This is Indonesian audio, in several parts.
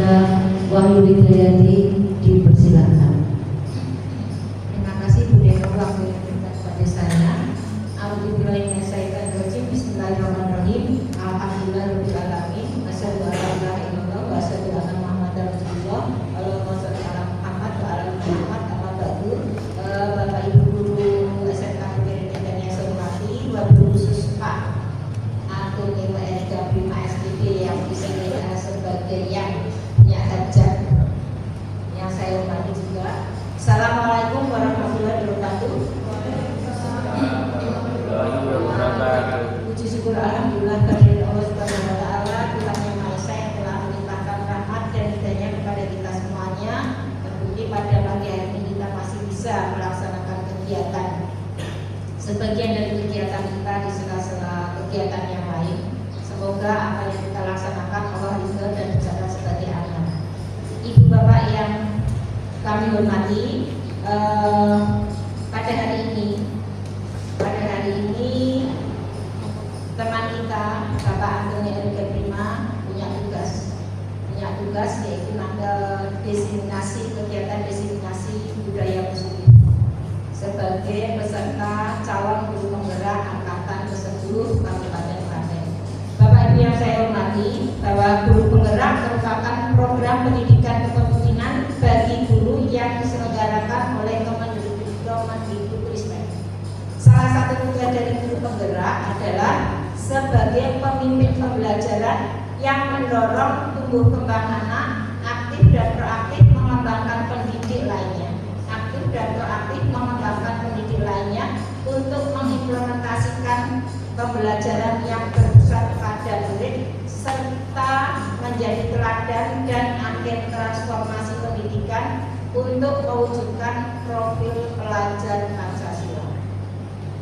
Saudara Wahyu Widayati, dipersilakan. Terima kasih Bu Dewa waktu yang diberikan kepada saya. A'udzubillahiminasyaitonirrajim. Bismillahirrahmanirrahim. Alhamdulillahirabbil alamin. Asyhadu an la ilaha illallah wa asyhadu anna Muhammadar Rasulullah. Allahumma shalli ala Muhammad wa ala ali Muhammad. Amma ba'du. Bapak Ibu guru SMK Negeri Medan yang saya hormati, wabil khusus Pak Agung Ilmu Erika Prima SPD yang bisa dilihat sebagai yang punya hajat yang saya hormati juga. Assalamualaikum warahmatullahi wabarakatuh. Puji syukur alhamdulillah kehadirat Allah Subhanahu wa taala, Tuhan yang Maha Esa yang telah melimpahkan rahmat dan hidayah kepada kita semuanya. Terbukti pada pagi hari ini kita masih bisa melaksanakan kegiatan sebagian dari kegiatan kita di sela-sela kegiatan yang lain. Semoga apa yang kita laksanakan Allah ridho dan dicatat sebagai amal. Ibu bapak yang kami hormati, pada hari ini teman kita Bapak Antoni Erika Prima punya tugas yaitu kegiatan diseminasi budaya positif sebagai peserta calon guru penggerak angkatan ke-10 Kabupaten Klaten. Bapak Ibu yang saya hormati, bahwa guru penggerak merupakan program pendidikan kepemimpinan bagi guru yang diselenggarakan oleh Kemendikbudristek. Salah satu tugas dari guru penggerak adalah sebagai pemimpin pembelajaran yang mendorong tumbuh kembang anak, aktif dan proaktif mengembangkan pendidik lainnya, untuk mengimplementasikan pembelajaran yang berpusat pada murid serta menjadi teladan dan agen transformasi pendidikan untuk mewujudkan profil pelajar Pancasila.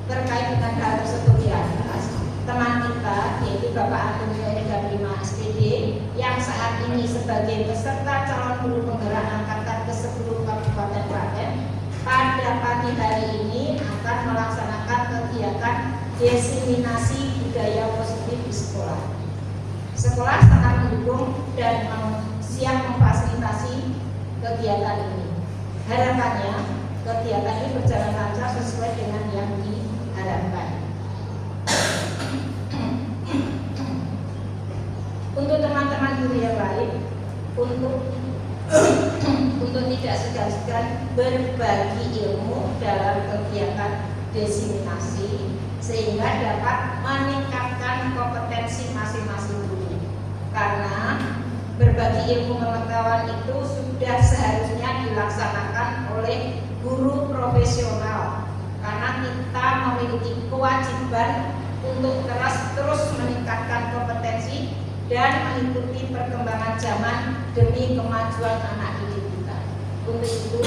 Terkait dengan hal tersebut di atas, teman kita yaitu Bapak Antoni Erika Prima SPD yang saat ini sebagai peserta calon guru penggerak angkatan ke-10 Kabupaten Klaten pada pagi hari ini akan melaksanakan kegiatan diseminasi budaya positif di sekolah. Sekolah sangat mendukung dan siap memfasilitasi kegiatan ini. Harapannya kegiatan ini berjalan lancar sesuai dengan yang diharapkan. Untuk teman-teman guru yang lain, untuk tidak segan-segan berbagi ilmu dalam kegiatan diseminasi sehingga dapat meningkatkan kompetensi masing-masing guru. Karena berbagi ilmu pengetahuan itu sudah seharusnya dilaksanakan oleh guru profesional, karena kita memiliki kewajiban untuk terus meningkatkan kompetensi dan mengikuti perkembangan zaman demi kemajuan anak didik kita. Untuk itu,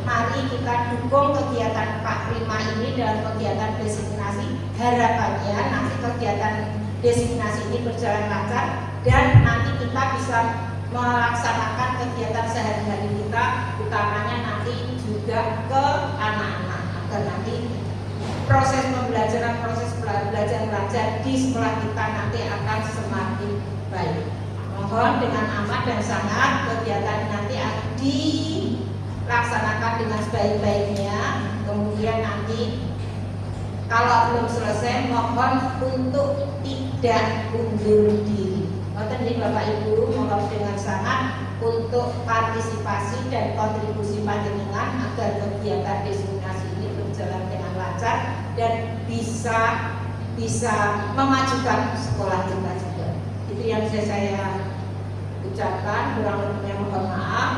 mari kita dukung kegiatan Pak Prima ini dalam kegiatan diseminasi. Harapannya nanti kegiatan diseminasi ini berjalan lancar dan nanti kita bisa melaksanakan kegiatan sehari-hari kita, utamanya nanti juga ke anak-anak, agar nanti proses pembelajaran, proses belajar mengajar di sekolah kita nanti akan semakin baik. Mohon dengan amat dan sangat kegiatan nanti akan dilaksanakan dengan sebaik-baiknya. Kemudian nanti kalau belum selesai, mohon untuk tidak undur diri. Jadi Bapak Ibu, mohon dengan sangat untuk partisipasi dan kontribusi panjenengan agar kegiatan diseminasi ini berjalan dengan lancar dan bisa memajukan sekolah kita juga. Itu yang bisa saya ucapkan, kurang lebihnya mohon maaf.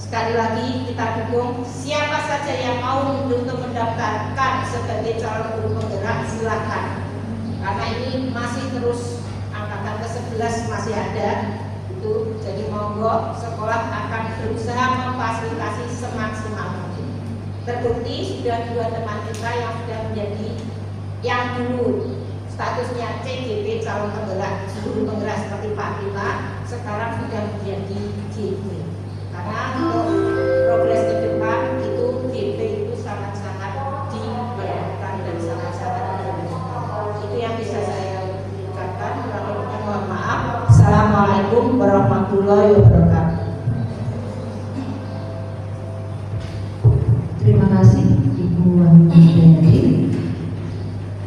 Sekali lagi kita dukung siapa saja yang mau untuk mendaftarkan sebagai calon guru penggerak, silakan. Karena ini masih terus angkatan ke-11 masih ada itu, jadi monggo, sekolah akan berusaha memfasilitasi semaksimal mungkin. Terbukti sudah 2 teman kita yang sudah menjadi yang dulu statusnya CGP calon penggerak, guru penggerak seperti Pak Prima, sekarang sudah menjadi GP. Karena untuk progres ke depan itu GP itu sangat-sangat diperlukan dan sangat-sangat dibutuhkan. Itu yang bisa saya ucapkan. Mohon maaf. Assalamualaikum warahmatullahi wabarakatuh. warahmatullahi wabarakatuh. Terima kasih Ibu Wahyudi.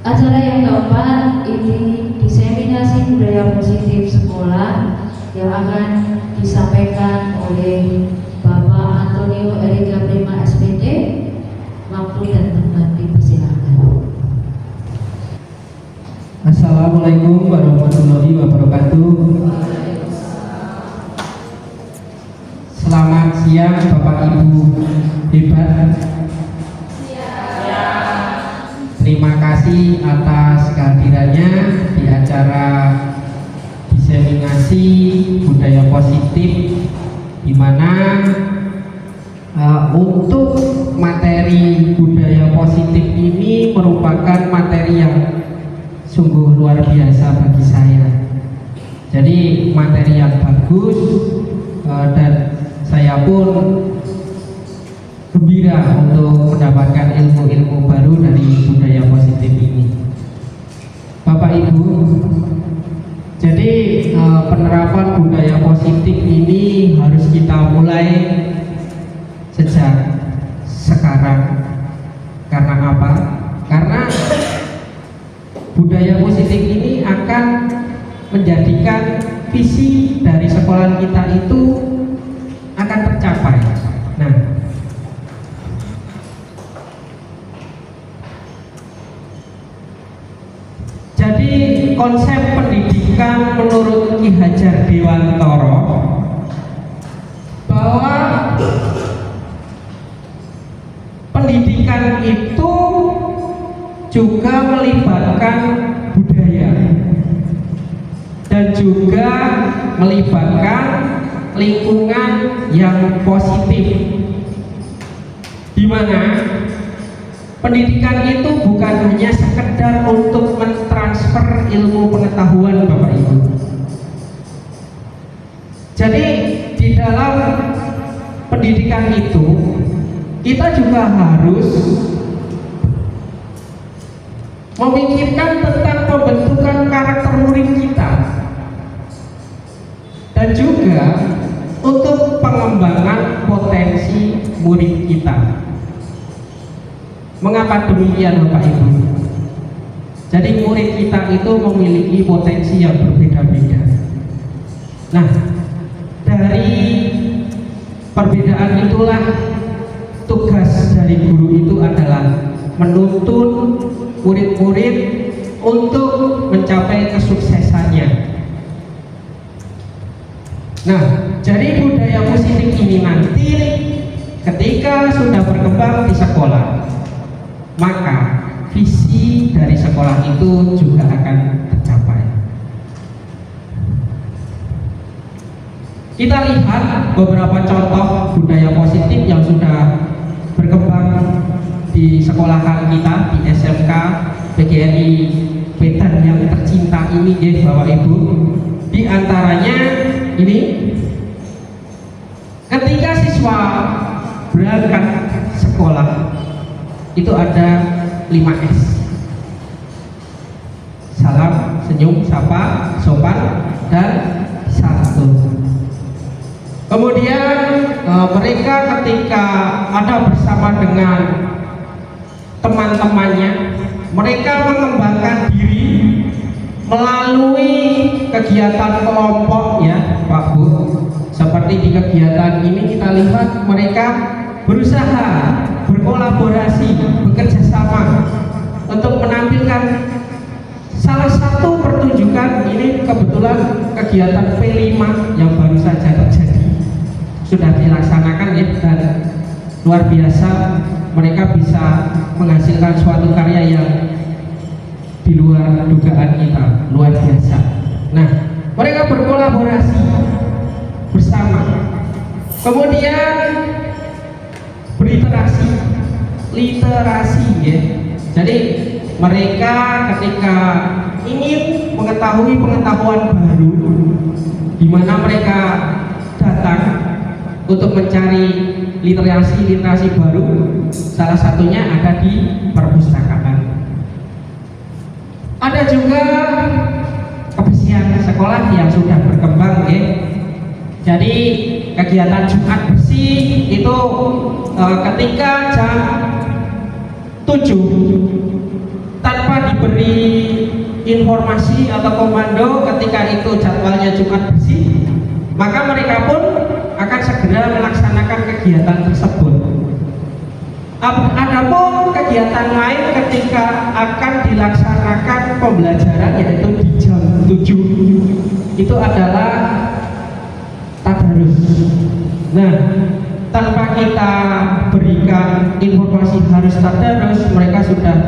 Acara yang keempat ini diseminasi budaya positif sekolah yang akan disampaikan oleh Bapak Antonio Erika Prima SPD. Waktu dan tempat dipersilakan. Assalamualaikum warahmatullahi wabarakatuh. Selamat siang Bapak Ibu hebat. Terima kasih atas kehadirannya di acara diseminasi budaya positif, di mana untuk materi budaya positif ini merupakan materi yang sungguh luar biasa bagi saya. Jadi materi yang bagus, dan saya pun gembira untuk mendapatkan ilmu-ilmu baru dari budaya positif ini. Bapak Ibu, jadi penerapan budaya positif ini harus kita mulai sejak sekarang. Karena apa? Karena budaya positif ini akan menjadikan visi dari sekolah kita itu akan tercapai. Nah, jadi konsep pendidikan menurut Ki Hajar Dewantara bahwa pendidikan itu juga melibatkan budaya dan juga melibatkan lingkungan yang positif, di mana pendidikan itu bukan hanya sekedar untuk mentransfer ilmu pengetahuan Bapak Ibu. Jadi di dalam pendidikan itu kita juga harus memikirkan tentang pembentukan karakter murid kita dan juga untuk pengembangan potensi murid kita. Mengapa demikian Bapak Ibu? Jadi murid kita itu memiliki potensi yang berbeda-beda. Nah, dari perbedaan itulah tugas dari guru itu adalah menuntun murid-murid untuk mencapai kesuksesannya. Nah, jadi budaya positif ini nanti ketika sudah berkembang di sekolah, maka visi dari sekolah itu juga akan tercapai. Kita lihat beberapa contoh budaya positif yang sudah berkembang di sekolahan kita, di SMK PGRI Wetan yang tercinta ini ya Bapak Ibu. Di antaranya ini, ketika siswa berangkat sekolah itu ada 5S: salam, senyum, sapa, sopan, dan santun. Kemudian mereka ketika ada bersama dengan teman-temannya, mereka mengembangkan diri melalui kegiatan kelompok ya Pak Bu. Seperti di kegiatan ini kita lihat mereka berusaha berkolaborasi, bekerja sama untuk menampilkan salah satu pertunjukan. Ini kebetulan kegiatan P5 yang baru saja terjadi, sudah dilaksanakan ya, dan luar biasa, mereka bisa menghasilkan suatu karya yang di luar dugaan kita, luar biasa. Nah, mereka berkolaborasi bersama, kemudian literasi ya. Jadi mereka ketika ingin mengetahui pengetahuan baru, di mana mereka datang untuk mencari literasi baru, salah satunya ada di perpustakaan. Ada juga kebersihan sekolah yang sudah berkembang ya. Jadi kegiatan Jumat bersih itu ketika jam 7 tanpa diberi informasi atau komando ketika itu jadwalnya Jumat bersih, maka mereka pun akan segera melaksanakan kegiatan tersebut. Adapun kegiatan lain ketika akan dilaksanakan pembelajaran yaitu di jam 7 itu adalah tadarus. Nah, tanpa kita berikan informasi harus tadarus, mereka sudah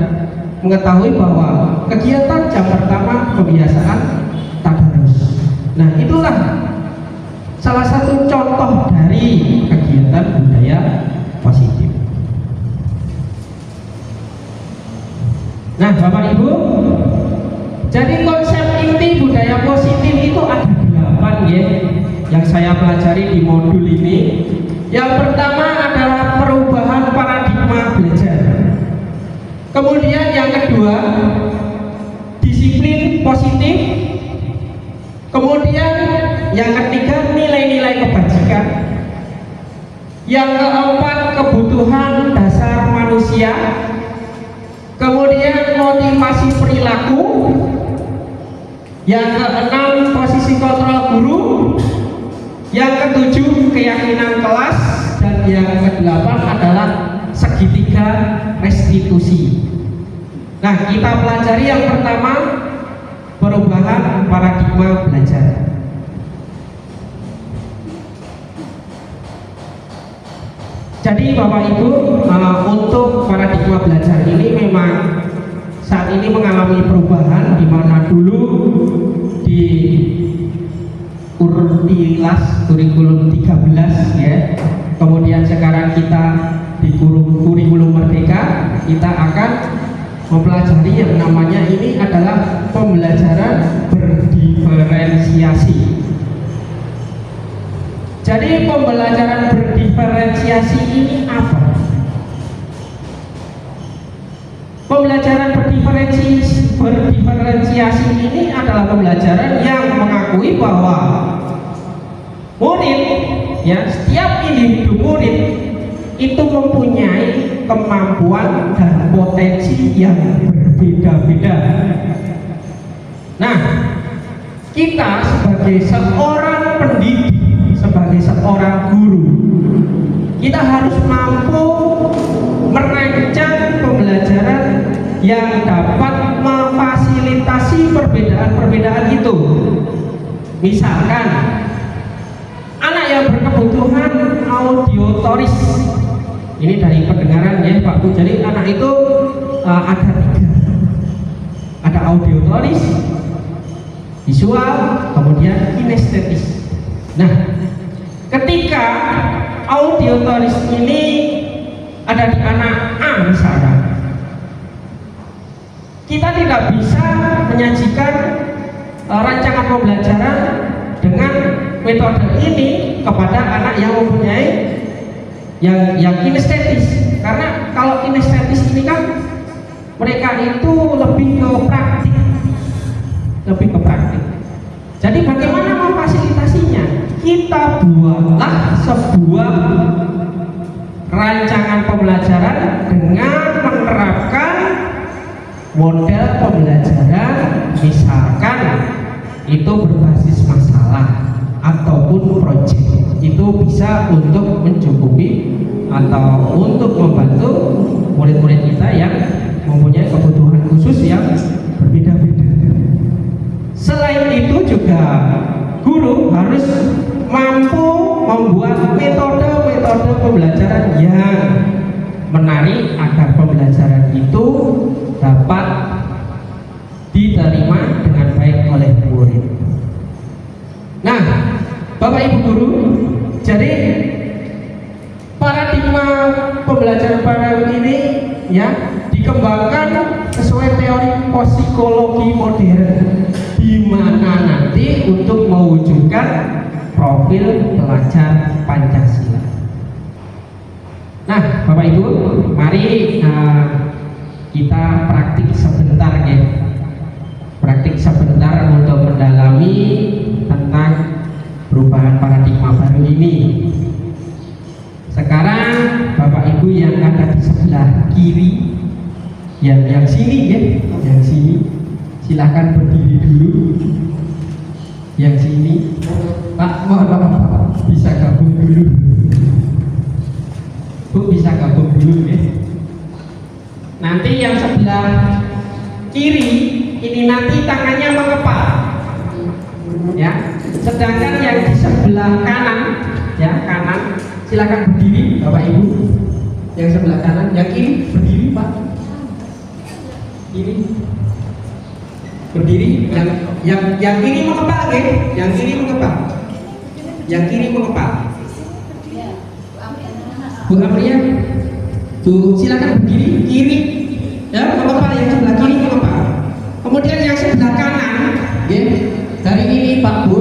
mengetahui bahwa kegiatan jam pertama kebiasaan tadarus. Nah, itulah salah satu contoh dari kegiatan budaya positif. Nah, Bapak Ibu, jadi konsep inti budaya positif itu ada 8 ya, yang saya pelajari di modul ini. Yang pertama adalah perubahan paradigma belajar. Kemudian yang kedua, disiplin positif. Kemudian yang ketiga, nilai-nilai kebajikan. Yang keempat, kebutuhan dasar manusia. Kemudian motivasi perilaku. Yang keenam, posisi kontrol guru. Yang ketujuh, keyakinan kelas. Dan yang kedelapan adalah segitiga restitusi. Nah, kita pelajari yang pertama, perubahan paradigma belajar. Jadi Bapak Ibu, untuk paradigma belajar ini memang saat ini mengalami perubahan, di mana dulu di Urtilas kurikulum 13 ya, kemudian sekarang kita di kurikulum Merdeka kita akan mempelajari yang namanya ini adalah pembelajaran berdiferensiasi. Jadi pembelajaran berdiferensiasi ini apa? Pembelajaran berdiferensiasi ini adalah pembelajaran yang mengakui bahwa murid, ya, setiap individu murid itu mempunyai kemampuan dan potensi yang berbeda-beda. Nah, kita sebagai seorang pendidik, sebagai seorang guru, kita harus mampu merancang pembelajaran yang dapat memfasilitasi perbedaan-perbedaan itu. Misalkan anak yang berkebutuhan audiotoris, ini dari pendengaran ya Pak Bu. Jadi anak itu ada 3, ada audiotoris, visual, kemudian kinestetis. Nah, ketika audiotoris ini ada di anak A misalnya, kita tidak bisa menyajikan rancangan pembelajaran dengan metode ini kepada anak yang mempunyai yang kinestetis, karena kalau kinestetis ini kan mereka itu lebih ke praktik. Jadi bagaimana memfasilitasinya? Kita buatlah sebuah rancangan pembelajaran dengan menerapkan model pembelajaran, misalkan itu berbasis masalah ataupun proyek. Itu bisa untuk mencukupi atau untuk membantu murid-murid kita yang mempunyai kebutuhan khusus yang berbeda-beda. Selain itu juga guru harus mampu membuat metode-metode pembelajaran yang menarik agar pembelajaran itu dapat diterima dengan baik oleh murid. Nah, Bapak Ibu guru, jadi paradigma pembelajaran baru ini ya dikembangkan sesuai teori psikologi modern, di mana nanti untuk mewujudkan profil pelajar Pancasila. Nah, Bapak Ibu, mari kita praktik sebentar ya. Praktik sebentar untuk mendalami tentang perubahan paradigma baru ini. Sekarang Bapak Ibu yang ada di sebelah kiri, yang sini ya, yang sini, silahkan berdiri dulu. Yang sini, Pak, mohon maaf, bisa gabung dulu. Bu, bisa gabung dulu ya. Nanti yang sebelah kiri ini nanti tangannya mengepal, ya. Sedangkan yang di sebelah kanan, ya kanan, silakan berdiri, Bapak Ibu. Yang sebelah kanan, yang kiri berdiri, Pak. Kiri berdiri, yang kiri mengepal, ya. Yang kiri mengepal, yang kiri mengepal. Bu Amria, tuh silakan berdiri, kiri, ya mengepal, yang sebelah kiri mengepal. Kemudian yang sebelah kanan, ya, dari ini Pak Bu,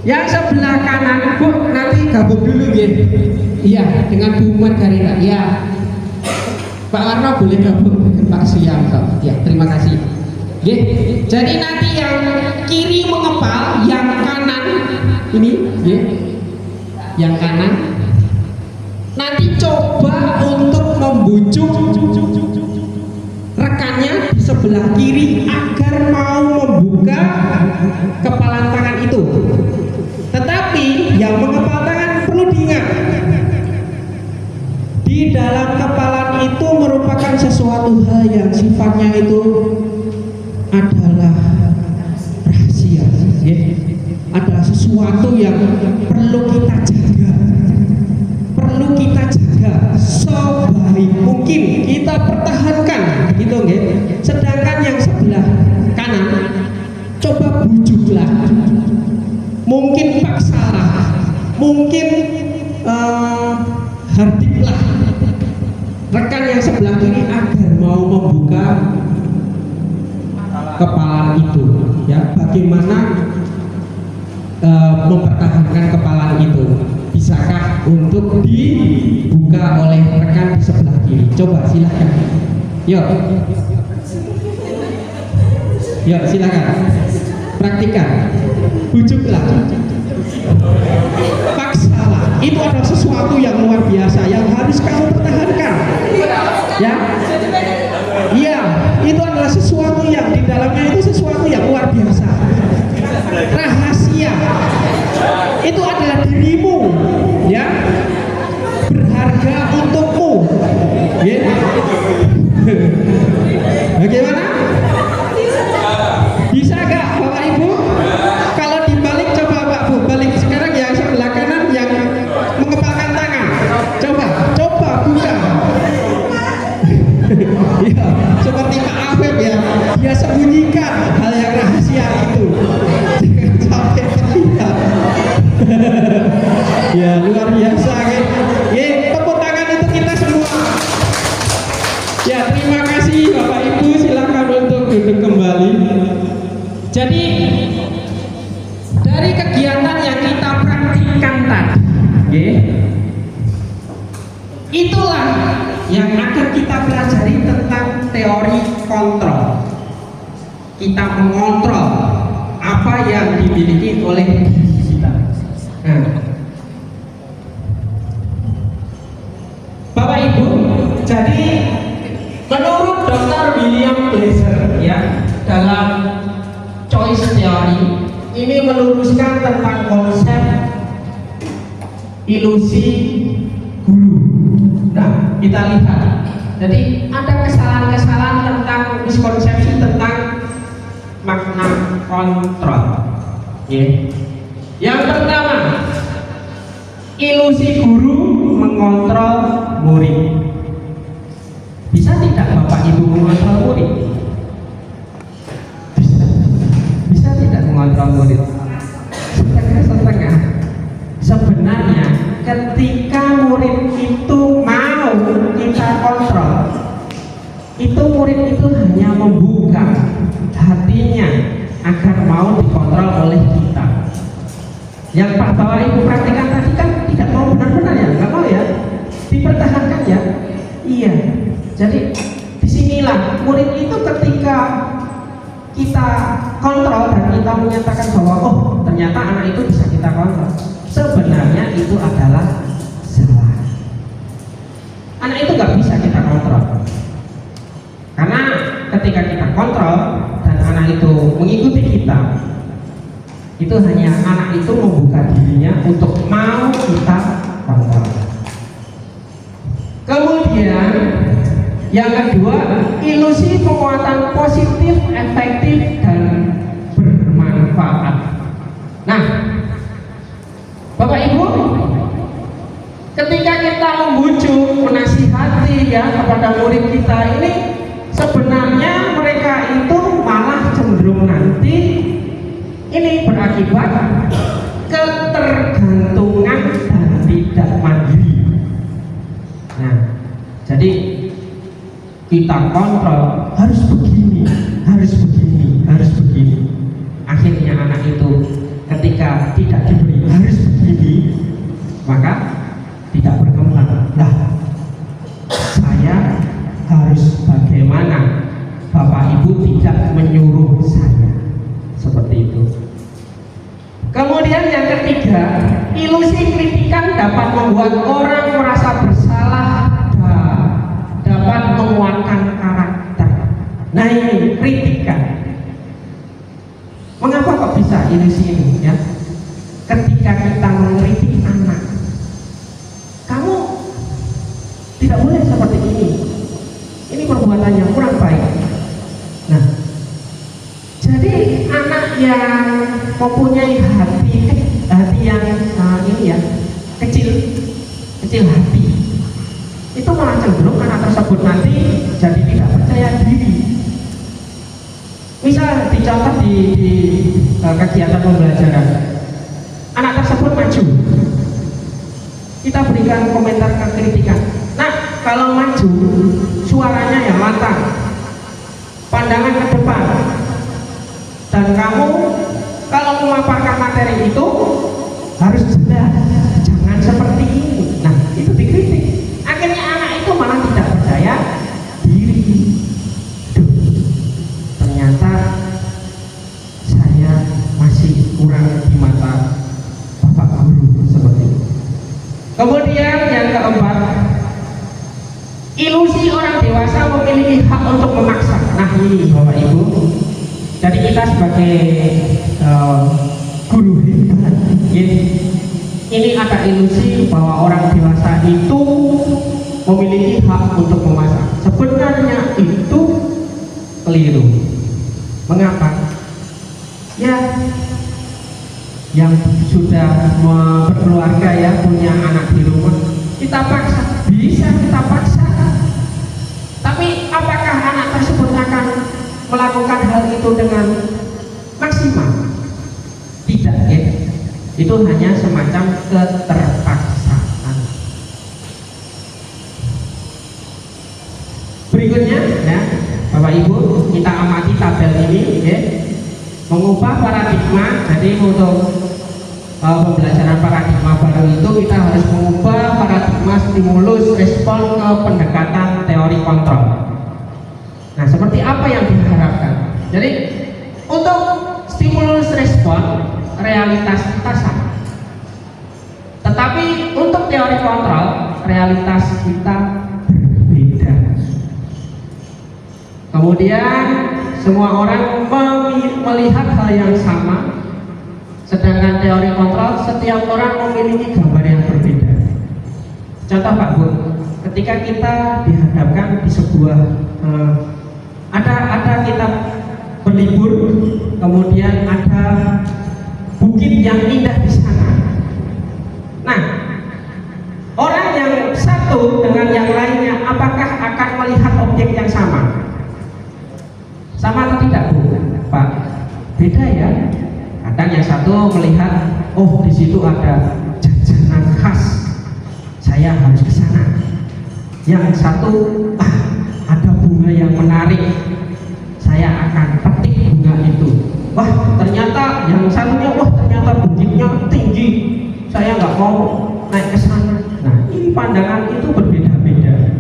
yang sebelah kanan Bu nanti gabung dulu, ya. Iya, dengan Bu Margarita, ya. Pak Warno boleh gabung dengan Pak Suyanto, ya. Terima kasih. Ya. Jadi nanti yang kiri mengepal, yang kanan ini, ya, yang kanan. Nanti coba untuk membujuk rekannya di sebelah kiri agar mau membuka kepalan tangan itu. Tetapi yang mengepal tangan perlu diingat, di dalam kepalan itu merupakan sesuatu hal yang sifatnya itu adalah rahasia, ya. Adalah sesuatu yang perlu kita jaga, perlu kita jaga sebaik mungkin, kita pertahankan, gitu, ya. Sedangkan yang sebelah kanan coba bujuklah, mungkin paksalah, mungkin hardiklah rekan yang sebelah kiri agar mau membuka kepala itu, ya. Bagaimana mempertahankan kepala itu? Bisakah untuk dibuka oleh rekan di sebelah kiri? Coba silakan. Yuk, yuk silakan. Praktikan. Bujuklah. Paksalah. Itu adalah sesuatu yang luar biasa yang harus kamu pertahankan. Ya. Iya, itu adalah sesuatu yang di dalamnya itu sesuatu yang luar biasa. Rahasia. Itu adalah dirimu, ya, berharga untukmu, ya. Bagaimana? Bisa gak Bapak Ibu? Kalau dibalik coba Pak Bu, balik sekarang yang sebelah kanan yang mengepalkan tangan, coba buka. Ya, seperti Pak Afif, ya, dia sembunyikan hal yang rahasia itu, jangan sampai terlihat. Ya, luar biasa, kan? Ya, tepuk tangan untuk kita semua. Ya, terima kasih Bapak Ibu, silakan untuk duduk kembali. Jadi dari kegiatan yang kita praktikkan tadi, ya, itulah yang akan kita pelajari tentang teori kontrol. Kita mengontrol apa yang dimiliki oleh kita. Nah, Bapak Ibu, jadi menurut Dr. William Glasser, ya, dalam choice theory ini meluruskan tentang konsep ilusi guru. Nah, kita lihat. Jadi ada kesalahan-kesalahan tentang miskonsepsi tentang makna kontrol. Yeah. Yang pertama, ilusi guru mengontrol murid. Bisa tidak Bapak Ibu mengontrol murid? Bisa tidak mengontrol murid? Setengah-setengah. Sebenarnya ketika murid itu mau kita kontrol, itu murid itu hanya membuka hatinya agar mau dikontrol oleh kita. Yang Pak Bapak Ibu praktikan tadi kan tidak mau benar-benar, ya, nggak mau, ya, dipertahankan, ya. Iya. Jadi disinilah murid itu ketika kita kontrol dan kita menyatakan bahwa oh ternyata anak itu bisa kita kontrol. sebenarnya itu adalah salah. Anak itu nggak bisa kita kontrol, karena ketika kita kontrol dan anak itu mengikuti kita, itu hanya anak itu membuka dirinya untuk mau kita kontrol. Kemudian yang kedua, ilusi penguatan positif, efektif dan bermanfaat. Nah, Bapak Ibu, ketika kita membujuk, menasihati ya kepada murid kita ini, sebenarnya mereka itu malah cenderung nanti ini berakibat ketergantungan dan tidak mandiri. Nah, jadi kita kontrol, harus begini, harus begini, harus begini. Akhirnya anak itu ketika tidak diberi harus begini, maka tidak berkembang. Lah, saya harus bagaimana? Bapak Ibu tidak menyuruh saya seperti itu. Kemudian yang ketiga, ilusi kritikan dapat membuat orang merasa bersalah dan dapat menguatkan karakter. Nah, ini kritikan. Mengapa kok bisa ilusi ini ya? Ketika kita mengkritik anak, kamu tidak boleh seperti ini. Ini perbuatannya kurang baik. Nah, jadi anak yang mempunyai hati yang ini ya kecil hati, itu malah cenderung anak tersebut nanti jadi tidak percaya diri. Misal dicontoh di kegiatan pembelajaran, anak tersebut maju, kita berikan komentar kritikan. Nah, kalau maju suaranya yang lantang, pandangan ke depan, dan kamu kalau memaparkan materi itu harus jelas, jangan seperti ini. Nah, itu dikritik. Akhirnya anak itu malah tidak percaya diri. Duh, ternyata saya masih kurang di mata Bapak Guru seperti itu. Kemudian yang keempat, ilusi orang dewasa memiliki hak untuk memaksa. Nah, ini Bapak Ibu, jadi kita sebagai guru hebat, ini ada ilusi bahwa orang dewasa itu memiliki hak untuk memasak. Sebenarnya itu keliru. Mengapa? Ya, yang sudah berkeluarga ya, punya anak di rumah, kita paksa, bisa kita paksa. Tapi apakah anak tersebut akan melakukan hal itu dengan maksimal? Tidak ya. Itu hanya semacam keterpaksaan. Berikutnya ya, Bapak Ibu, kita amati tabel ini ya. Mengubah paradigma. Jadi untuk pembelajaran paradigma baru itu kita harus mengubah paradigma stimulus respon ke pendekatan teori kontrol. Nah, seperti apa yang diharapkan? Jadi untuk stimulus respon realitas kita sama, tetapi untuk teori kontrol realitas kita berbeda. Kemudian semua orang melihat hal yang sama, sedangkan teori kontrol setiap orang memiliki gambar yang berbeda. Contoh Pak Bu, ketika kita dihadapkan di sebuah ada kita berlibur, kemudian ada bukit yang indah di sana. Nah, orang yang satu dengan yang lainnya apakah akan melihat objek yang sama? Sama atau tidak, Bu? Pak, beda ya. Kadang yang satu melihat, oh di situ ada jajanan khas, saya harus ke sana. Yang satu, ada bunga yang menarik, saya akan petik bunga itu. Wah, ternyata yang satunya, wah ternyata bukitnya tinggi, saya nggak mau naik ke sana. Nah, ini pandangan itu berbeda-beda.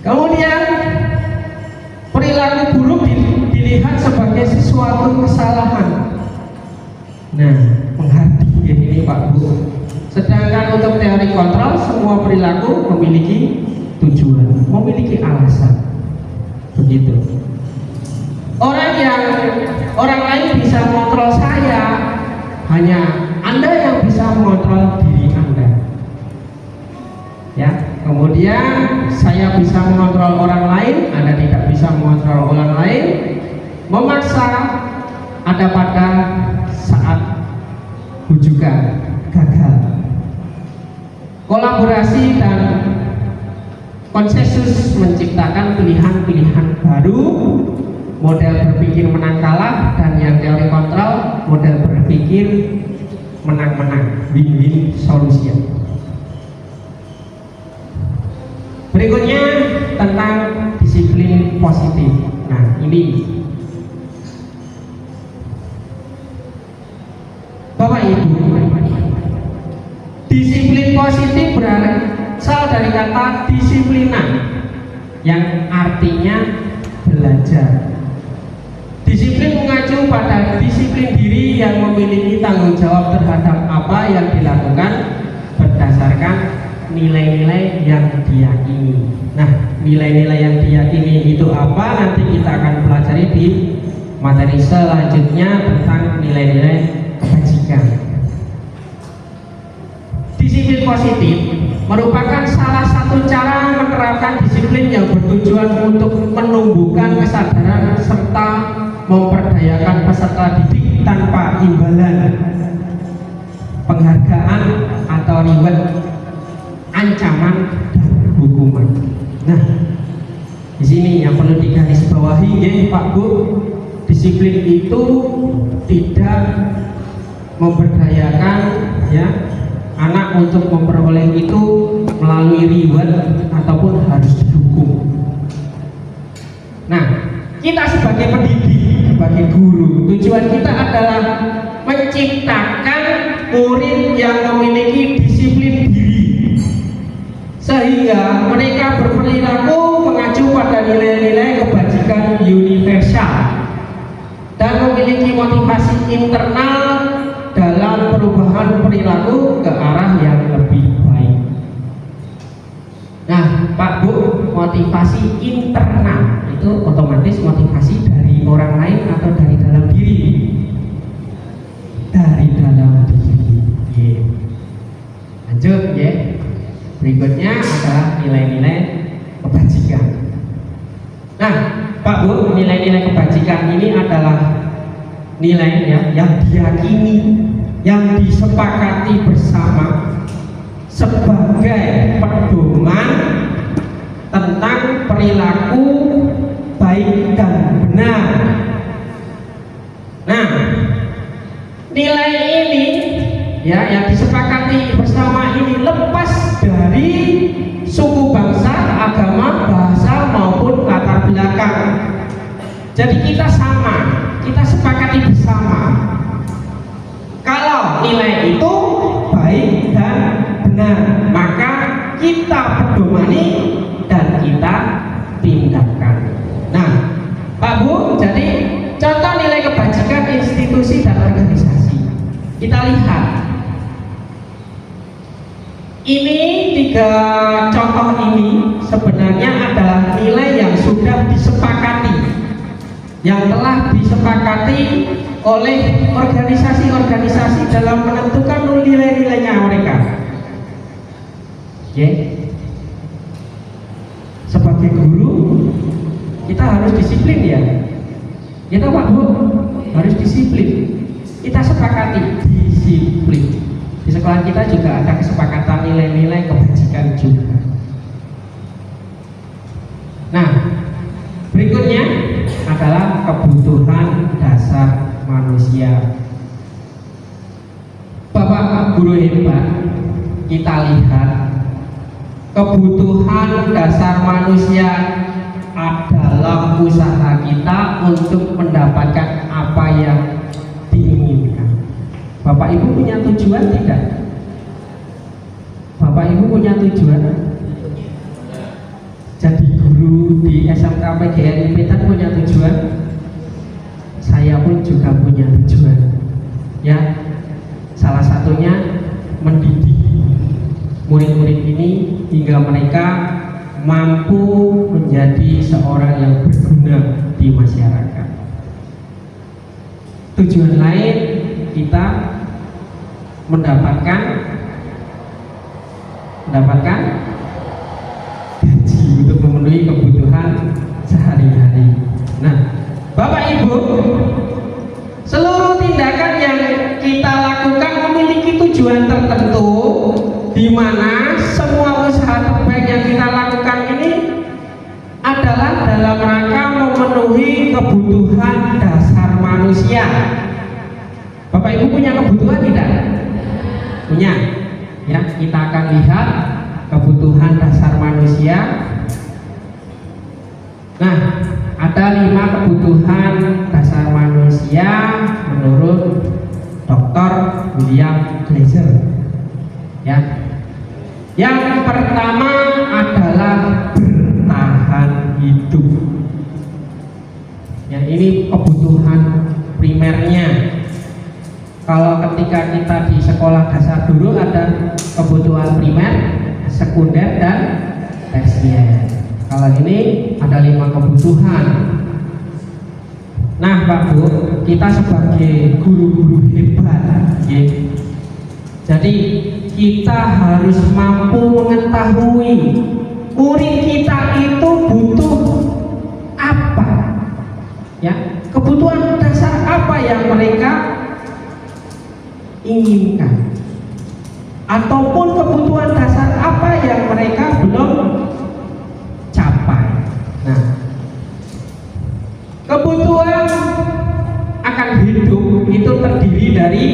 Kemudian perilaku buruk dilihat sebagai sesuatu kesalahan. Nah, menghati ini Pak Bu, Sedangkan untuk teori kontrol, semua perilaku memiliki tujuan, memiliki alasan. Begitu. Orang lain bisa mengontrol saya, hanya Anda yang bisa mengontrol diri Anda. Ya, kemudian saya bisa mengontrol orang lain, Anda tidak bisa mengontrol orang lain. Memaksa ada pada saat bujukan gagal. Kolaborasi dan konsensus menciptakan pilihan-pilihan baru, model berpikir menang kalah, dan yang teori kontrol model berpikir menang-menang, win-win solution. Berikutnya tentang disiplin positif. Nah, ini Bapak Ibu, disiplin positif berasal dari kata disiplina yang artinya belajar. Disiplin mengacu pada disiplin diri yang memiliki tanggung jawab terhadap apa yang dilakukan berdasarkan nilai-nilai yang diyakini. Nah, nilai-nilai yang diyakini itu apa? Nanti kita akan pelajari di materi selanjutnya tentang nilai-nilai kebajikan. Disiplin positif merupakan salah satu cara menerapkan disiplin yang bertujuan untuk menumbuhkan kesadaran serta memperdayakan peserta didik tanpa imbalan, penghargaan atau reward, ancaman dan hukuman. Nah, di sini yang perlu digarisbawahi ya Pak Bu, disiplin itu tidak memberdayakan ya anak untuk memperoleh itu melalui reward ataupun harus dihukum. Nah, kita sebagai pendidik, sebagai guru, tujuan kita adalah menciptakan murid yang memiliki disiplin diri, sehingga mereka berperilaku mengacu pada nilai-nilai kebajikan universal dan memiliki motivasi internal dalam perubahan perilaku ke arah yang lebih baik. Nah, Pak Bu, motivasi internal itu otomatis motivasi dari orang lain atau dari dalam diri? Dari dalam diri. Yeah. Lanjut ya. Berikutnya adalah nilai-nilai kebajikan. Nah, Pak Bu, nilai-nilai kebajikan ini adalah nilai yang diyakini, yang disepakati bersama sebagai pedoman tentang perilaku baik dan benar. Nah, nilai ini ya yang disepakati bersama ini lepas dari suku, bangsa, agama, bahasa maupun latar belakang. Jadi kita sama, kita sepakati bersama kalau nilai itu baik dan benar, maka kita pedomani dan kita tindakan. Nah, Pak Bu, jadi contoh nilai kebajikan institusi dan organisasi. Kita lihat ini 3 contoh ini sebenarnya adalah nilai yang sudah disepakati, yang telah disepakati oleh organisasi-organisasi dalam menentukan nilai-nilainya mereka. Oke. Sebagai guru kita harus disiplin ya. Kita Pak Bu harus disiplin. Kita sepakati disiplin. Di sekolah kita juga ada kesepakatan nilai-nilai kebajikan juga. Nah, berikutnya adalah kebutuhan dasar manusia. Bapak guru hebat, kita lihat kebutuhan dasar manusia adalah usaha kita untuk mendapatkan apa yang diinginkan. Bapak Ibu punya tujuan tidak? Bapak Ibu punya tujuan? Jadi guru di SMK PGRI Petan punya tujuan? Saya pun juga punya tujuan. Ya, salah satunya mendidik murid-murid ini hingga mereka mampu menjadi seorang yang berguna di masyarakat. Tujuan lain kita mendapatkan gaji untuk memenuhi kebutuhan sehari-hari. Nah, Bapak Ibu, seluruh tindakan yang kita lakukan memiliki tujuan tertentu, di mana semua usaha terbaik yang kita lakukan ini adalah dalam rangka memenuhi kebutuhan dasar manusia. Bapak Ibu punya kebutuhan tidak? Punya. Ya, kita akan lihat kebutuhan dasar manusia. Nah, ada 5 kebutuhan dasar manusia menurut Dr. William Glasser. Ya. Yang pertama adalah bertahan hidup. Ya, ini kebutuhan primernya. Kalau ketika kita di sekolah dasar dulu ada kebutuhan primer, sekunder, dan tersier. Kalau ini ada 5 kebutuhan. Nah, Pak Bu, kita sebagai guru-guru hebat, ya. Jadi kita harus mampu mengetahui murid kita itu butuh apa, ya, kebutuhan dasar apa yang mereka inginkan, ataupun kebutuhan dasar apa yang mereka belum capai. Nah, kebutuhan akan hidup itu terdiri dari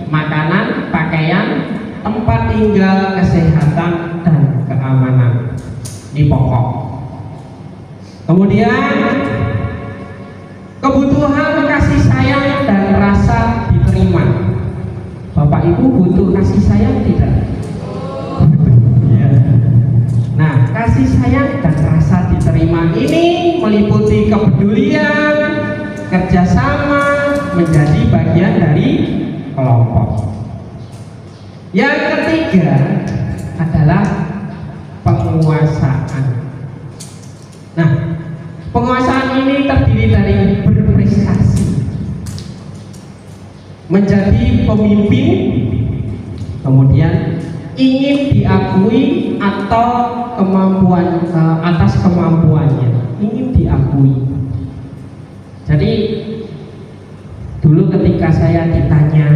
makanan, pakaian, tempat tinggal, kesehatan, dan keamanan. Ini pokok. Kemudian kebutuhan kasih sayang dan rasa diterima. Bapak Ibu butuh kasih sayang tidak? Ya. Nah, kasih sayang dan rasa diterima ini meliputi kepedulian, kerjasama, menjadi bagian dari kelompok. Yang ketiga adalah penguasaan. Nah, penguasaan ini terdiri dari berprestasi, menjadi pemimpin, kemudian ingin diakui atau kemampuan atas kemampuannya, ingin diakui. Jadi dulu ketika saya ditanya,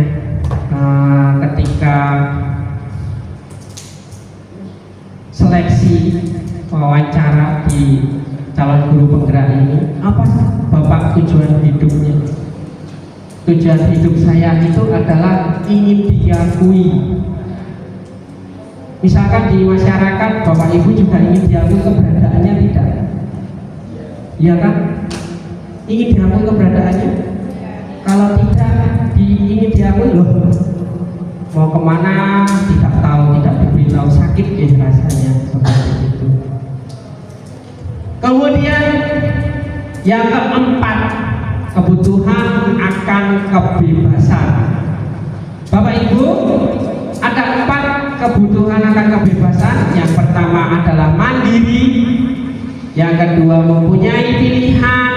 ketika seleksi wawancara di calon guru penggerak ini, apa Bapak tujuan hidupnya? Tujuan hidup saya itu adalah ingin diakui. Misalkan di masyarakat Bapak Ibu juga ingin diakui keberadaannya tidak? Iya kan? Ingin diakui keberadaannya? Kalau tidak ingin diakui, loh mau kemana tidak tahu, tidak diberitahu, sakit ya rasanya seperti itu. Kemudian yang keempat, kebutuhan akan kebebasan. Bapak Ibu, ada 4 kebutuhan akan kebebasan. Yang pertama adalah mandiri, yang kedua mempunyai pilihan,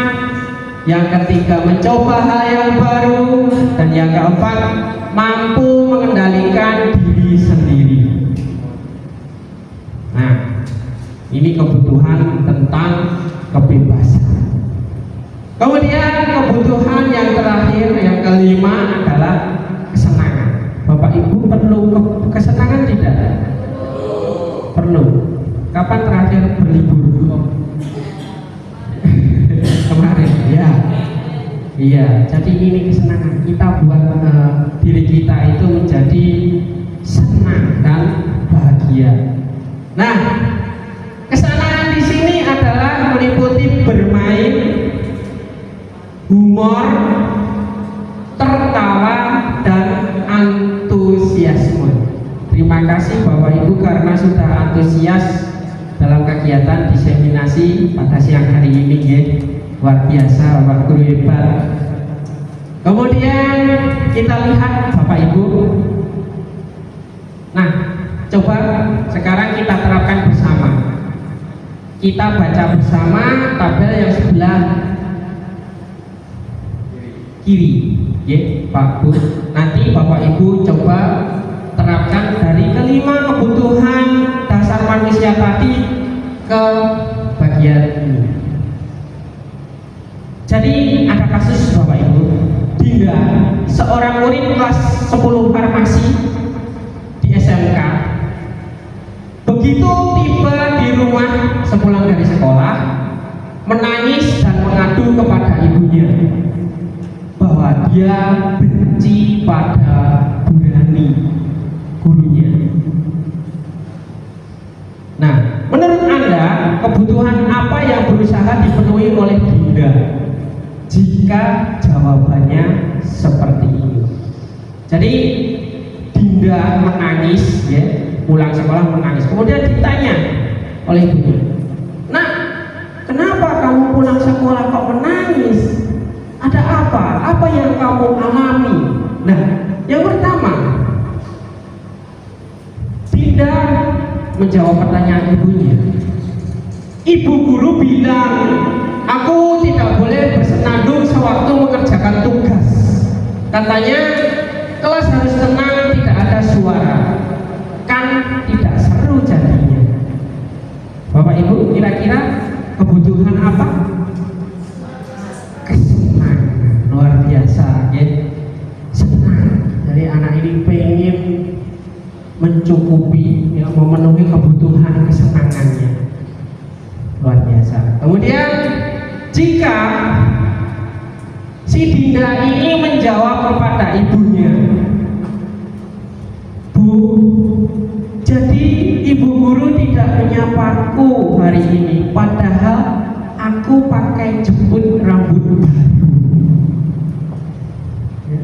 yang ketiga mencoba hal yang baru, dan yang keempat mampu mengendalikan diri sendiri. Nah, ini kebutuhan tentang kebebasan. Kemudian kebutuhan yang terakhir, yang kelima adalah kesenangan. Bapak Ibu perlu kesenangan tidak? Perlu. Kapan terakhir berlibur? Kemarin, ya. Iya, jadi ini kesenangan. Kita buat diri kita itu menjadi senang dan bahagia. Nah, kesenangan di sini adalah meliputi bermain, humor, tertawa, dan antusiasme. Terima kasih Bapak Ibu karena sudah antusias dalam kegiatan diseminasi pada siang hari ini, ya. Luar biasa, Bapak Guru hebat. Kemudian kita lihat Bapak Ibu. Nah, Coba sekarang kita terapkan bersama. Kita baca bersama tabel yang sebelah kiri, ya Pak Bu. Nanti Bapak Ibu coba terapkan dari kelima kebutuhan dasar manusia tadi ke bagian ini. Jadi ada kasus Bapak Ibu, Dinda, seorang murid kelas 10 farmasi di SMK, begitu tiba di rumah sepulang dari sekolah, menangis dan mengadu kepada ibunya bahwa dia benci pada Bu Rani, gurunya. Nah, menurut Anda kebutuhan apa yang berusaha dipenuhi oleh Dinda jika jawabannya seperti ini? Jadi Dinda menangis, ya, pulang sekolah menangis. Kemudian ditanya oleh ibunya, "Nak, kenapa kamu pulang sekolah kok menangis? Ada apa? Apa yang kamu alami?" Nah, yang pertama, Dinda menjawab pertanyaan ibunya. Ibu guru bilang, aku tidak boleh bersenandung sewaktu mengerjakan tugas. Katanya, kelas harus tenang, tidak ada suara. Kan tidak seru jadinya. Bapak Ibu, kira-kira kebutuhan apa? Kesenangan, luar biasa, ya. Senang. Jadi anak ini pengen mencukupi, ya, memenuhi kebutuhan kesenangannya, luar biasa. Kemudian jika si Dinda ini menjawab kepada ibunya, "Bu, jadi ibu guru tidak menyapaku hari ini, padahal aku pakai jemput rambut baru." Ya.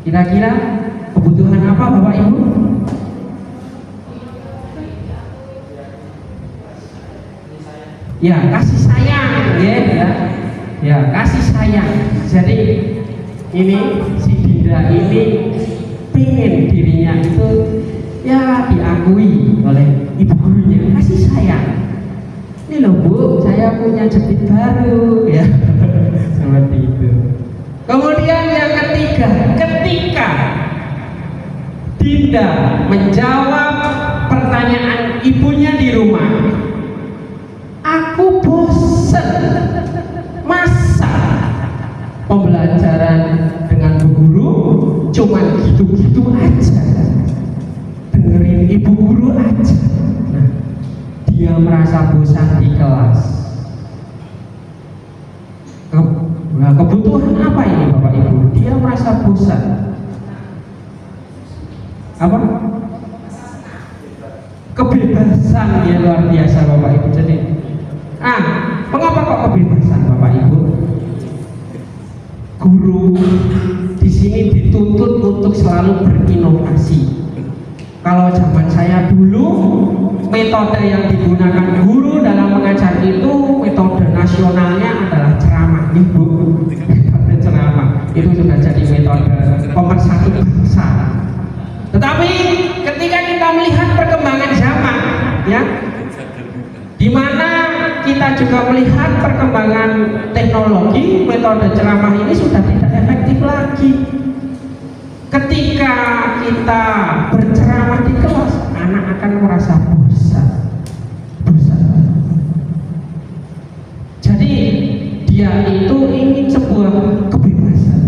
Kira-kira kebutuhan apa Bapak Ibu? Ya, kasih sayang, ya, kasih sayang. Jadi ini si Dinda ini pengen dirinya itu, ya, diakui oleh ibu gurunya, kasih sayang. Ini loh Bu, saya punya jepit baru, ya. Seperti itu. Kemudian yang ketiga, ketika Dinda menjawab pertanyaan ibunya di rumah, "Aku bosan, masa pembelajaran dengan bu guru cuman gitu-gitu aja, dengerin ibu guru aja." Nah, dia merasa bosan di kelas. Nah, kebutuhan apa ini Bapak Ibu? Dia merasa bosan. Apa? Kebebasan, ya, luar biasa Bapak Ibu. Jadi, mengapa kok kebebasan Bapak Ibu? Guru di sini dituntut untuk selalu berinovasi. Kalau zaman saya dulu, metode yang digunakan guru dalam mengajar itu metode nasionalnya adalah ceramah, Ibu. Metode ceramah itu sudah jadi metode pemersatu bangsa. Tetapi ketika kita melihat perkembangan zaman, ya, di mana kita juga melihat perkembangan teknologi, metode ceramah ini sudah tidak efektif lagi. Ketika kita berceramah di kelas, anak akan merasa bosan. Jadi dia itu ingin sebuah kebebasan.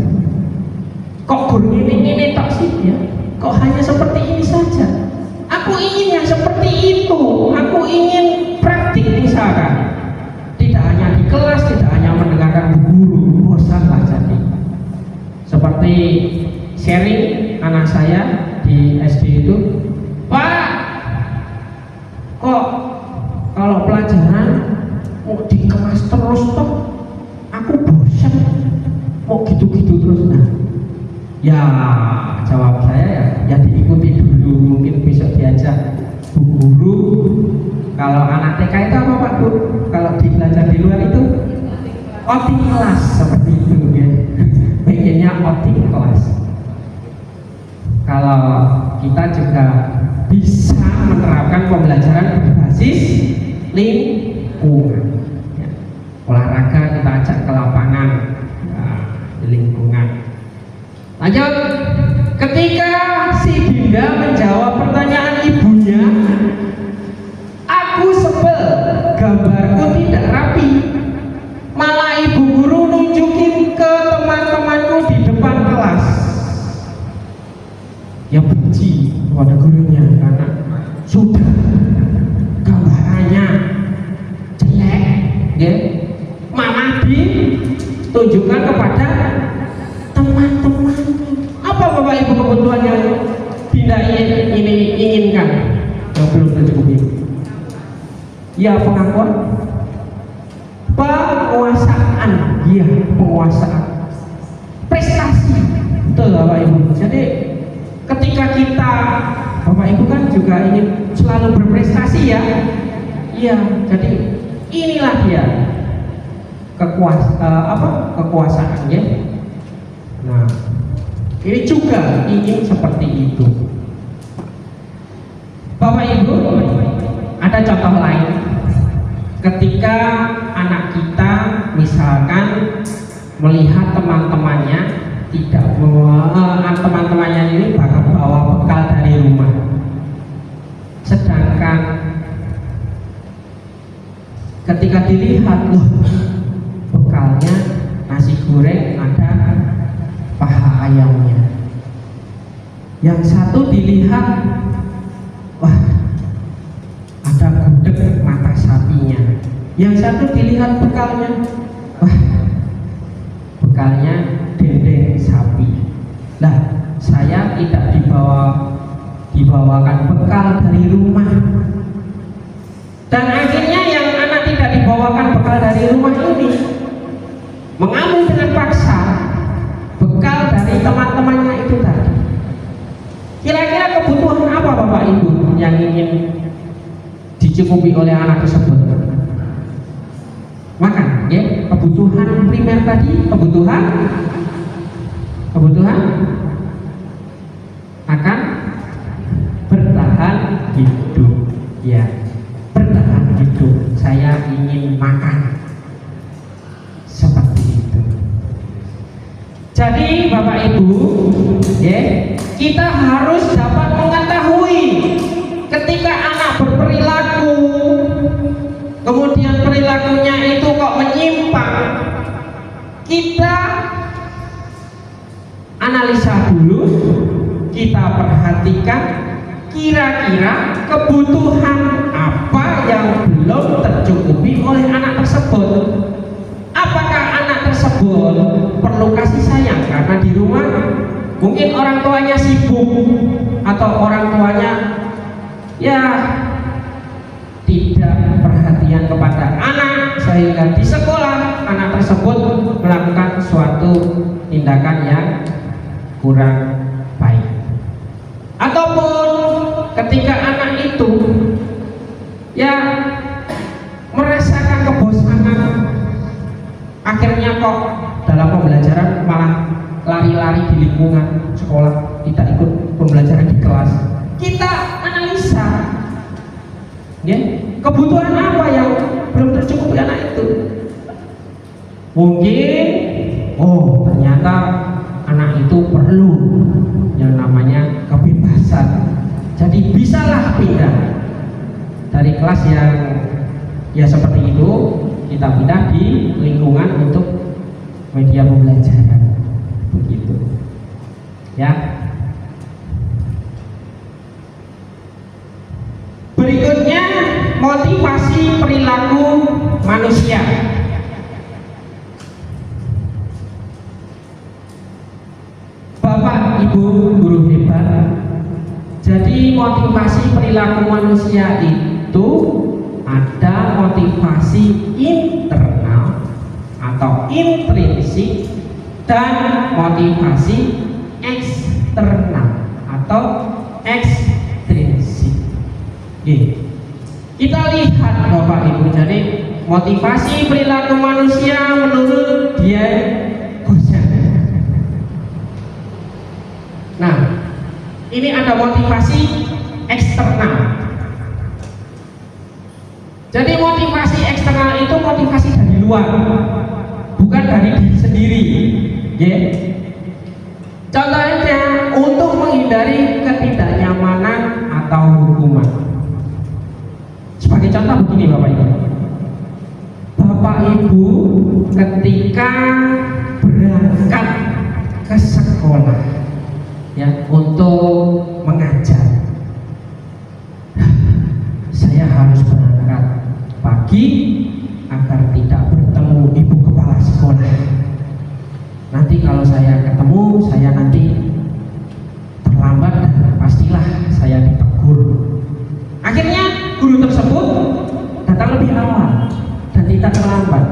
Kok guru ini tak sih, ya? Kok hanya seperti ini saja? Aku ingin yang seperti itu. Aku ingin praktik misalkan. Tidak hanya di kelas, tidak hanya mendengarkan guru, bosanlah jadi. Seperti sharing anak saya di SD itu, "Pak, kok kalau pelajaran mau di kelas terus toh, aku bosan, mau gitu-gitu terus." Nah, ya jawab saya, ya diikuti dulu, mungkin besok diajak bu guru. Kalau anak TK itu apa Pak Bu? Kalau belajar di luar itu outing kelas, seperti itu, ya. Pengennya outing kelas. Kalau kita juga bisa lingkungan. Ya. Olahraga kita ajak ke lapangan, nah, di lingkungan. Lanjut, ketika si Dinda menjawab pertanyaan ibunya, aku sebel, gambarku tidak rapi. Malah ibu guru nunjukin ke teman-temanku di depan kelas. Ya benci kepada gurunya karena sudah gambarannya jelek, ya. Malah ditunjukkan kepada teman-temannya. Apa Bapak Ibu kebutuhan yang tidak inginkan yang belum tercukupi? Ya pengakuan, penguasaan, ya penguasaan, prestasi, betul Bapak Ibu. Jadi ketika kita, Bapak Ibu kan juga ingin selalu berprestasi ya. Iya, jadi inilah dia kekuasaannya. Nah, ini juga ingin seperti itu. Bapak Ibu, ada contoh lain. Ketika anak kita misalkan melihat teman-temannya teman-temannya ini bakal bawa bekal dari rumah, sedangkan ketika dilihat, loh, bekalnya nasi goreng ada paha ayamnya. Yang satu dilihat, wah, ada gudeg mata sapinya. Yang satu dilihat bekalnya, wah, bekalnya dendeng sapi. Nah, saya tidak dibawakan bekal dari rumah. Dan akhirnya yang anak tidak dibawakan bekal dari rumah ini mengambil dengan paksa bekal dari teman-temannya itu tadi. Kira-kira kebutuhan apa Bapak Ibu yang ingin dicukupi oleh anak tersebut? Makan, ya, kebutuhan primer tadi, kebutuhan akan bertahan hidup, ya, bertahan hidup. Saya ingin makan, seperti itu. Jadi Bapak Ibu, ya, kita harus dapat mengetahui ketika anak berperilaku, kemudian perilakunya itu kok menyimpang, kita analisa dulu, kita perhatikan kira-kira kebutuhan apa yang belum tercukupi oleh anak tersebut. Apakah anak tersebut perlu kasih sayang karena di rumah mungkin orang tuanya sibuk atau orang tuanya ya tidak perhatian kepada anak, sehingga di sekolah anak tersebut melakukan suatu tindakan yang kurang baik. Ataupun ketika anak itu ya merasakan kebosanan, akhirnya kok dalam pembelajaran malah lari-lari di lingkungan sekolah, tidak ikut pembelajaran di kelas. Kita analisa, ya, kebutuhan apa yang belum tercukupi anak itu. Mungkin, oh ternyata anak itu perlu yang namanya kebebasan. Jadi bisalah pindah dari kelas yang ya seperti itu, kita pindah di lingkungan untuk media pembelajaran, begitu, ya. Berikutnya, motivasi perilaku manusia. Bapak Ibu guru hebat, jadi motivasi perilaku manusia itu ada motivasi internal atau intrinsik dan motivasi eksternal atau ekstrinsik. Kita lihat Bapak Ibu, jadi motivasi perilaku manusia menurut dia Gojan. Nah, ini ada motivasi eksternal. Jadi eksternal itu motivasi dari luar, bukan dari diri sendiri. Ya. Contohnya untuk menghindari ketidaknyamanan atau hukuman. Sebagai contoh begini Bapak Ibu. Bapak Ibu ketika berangkat ke sekolah ya untuk mengajar, saya harus berangkat pagi agar tidak bertemu ibu kepala sekolah. Nanti kalau saya ketemu, saya nanti terlambat dan pastilah saya ditegur. Akhirnya guru tersebut datang lebih awal dan tidak terlambat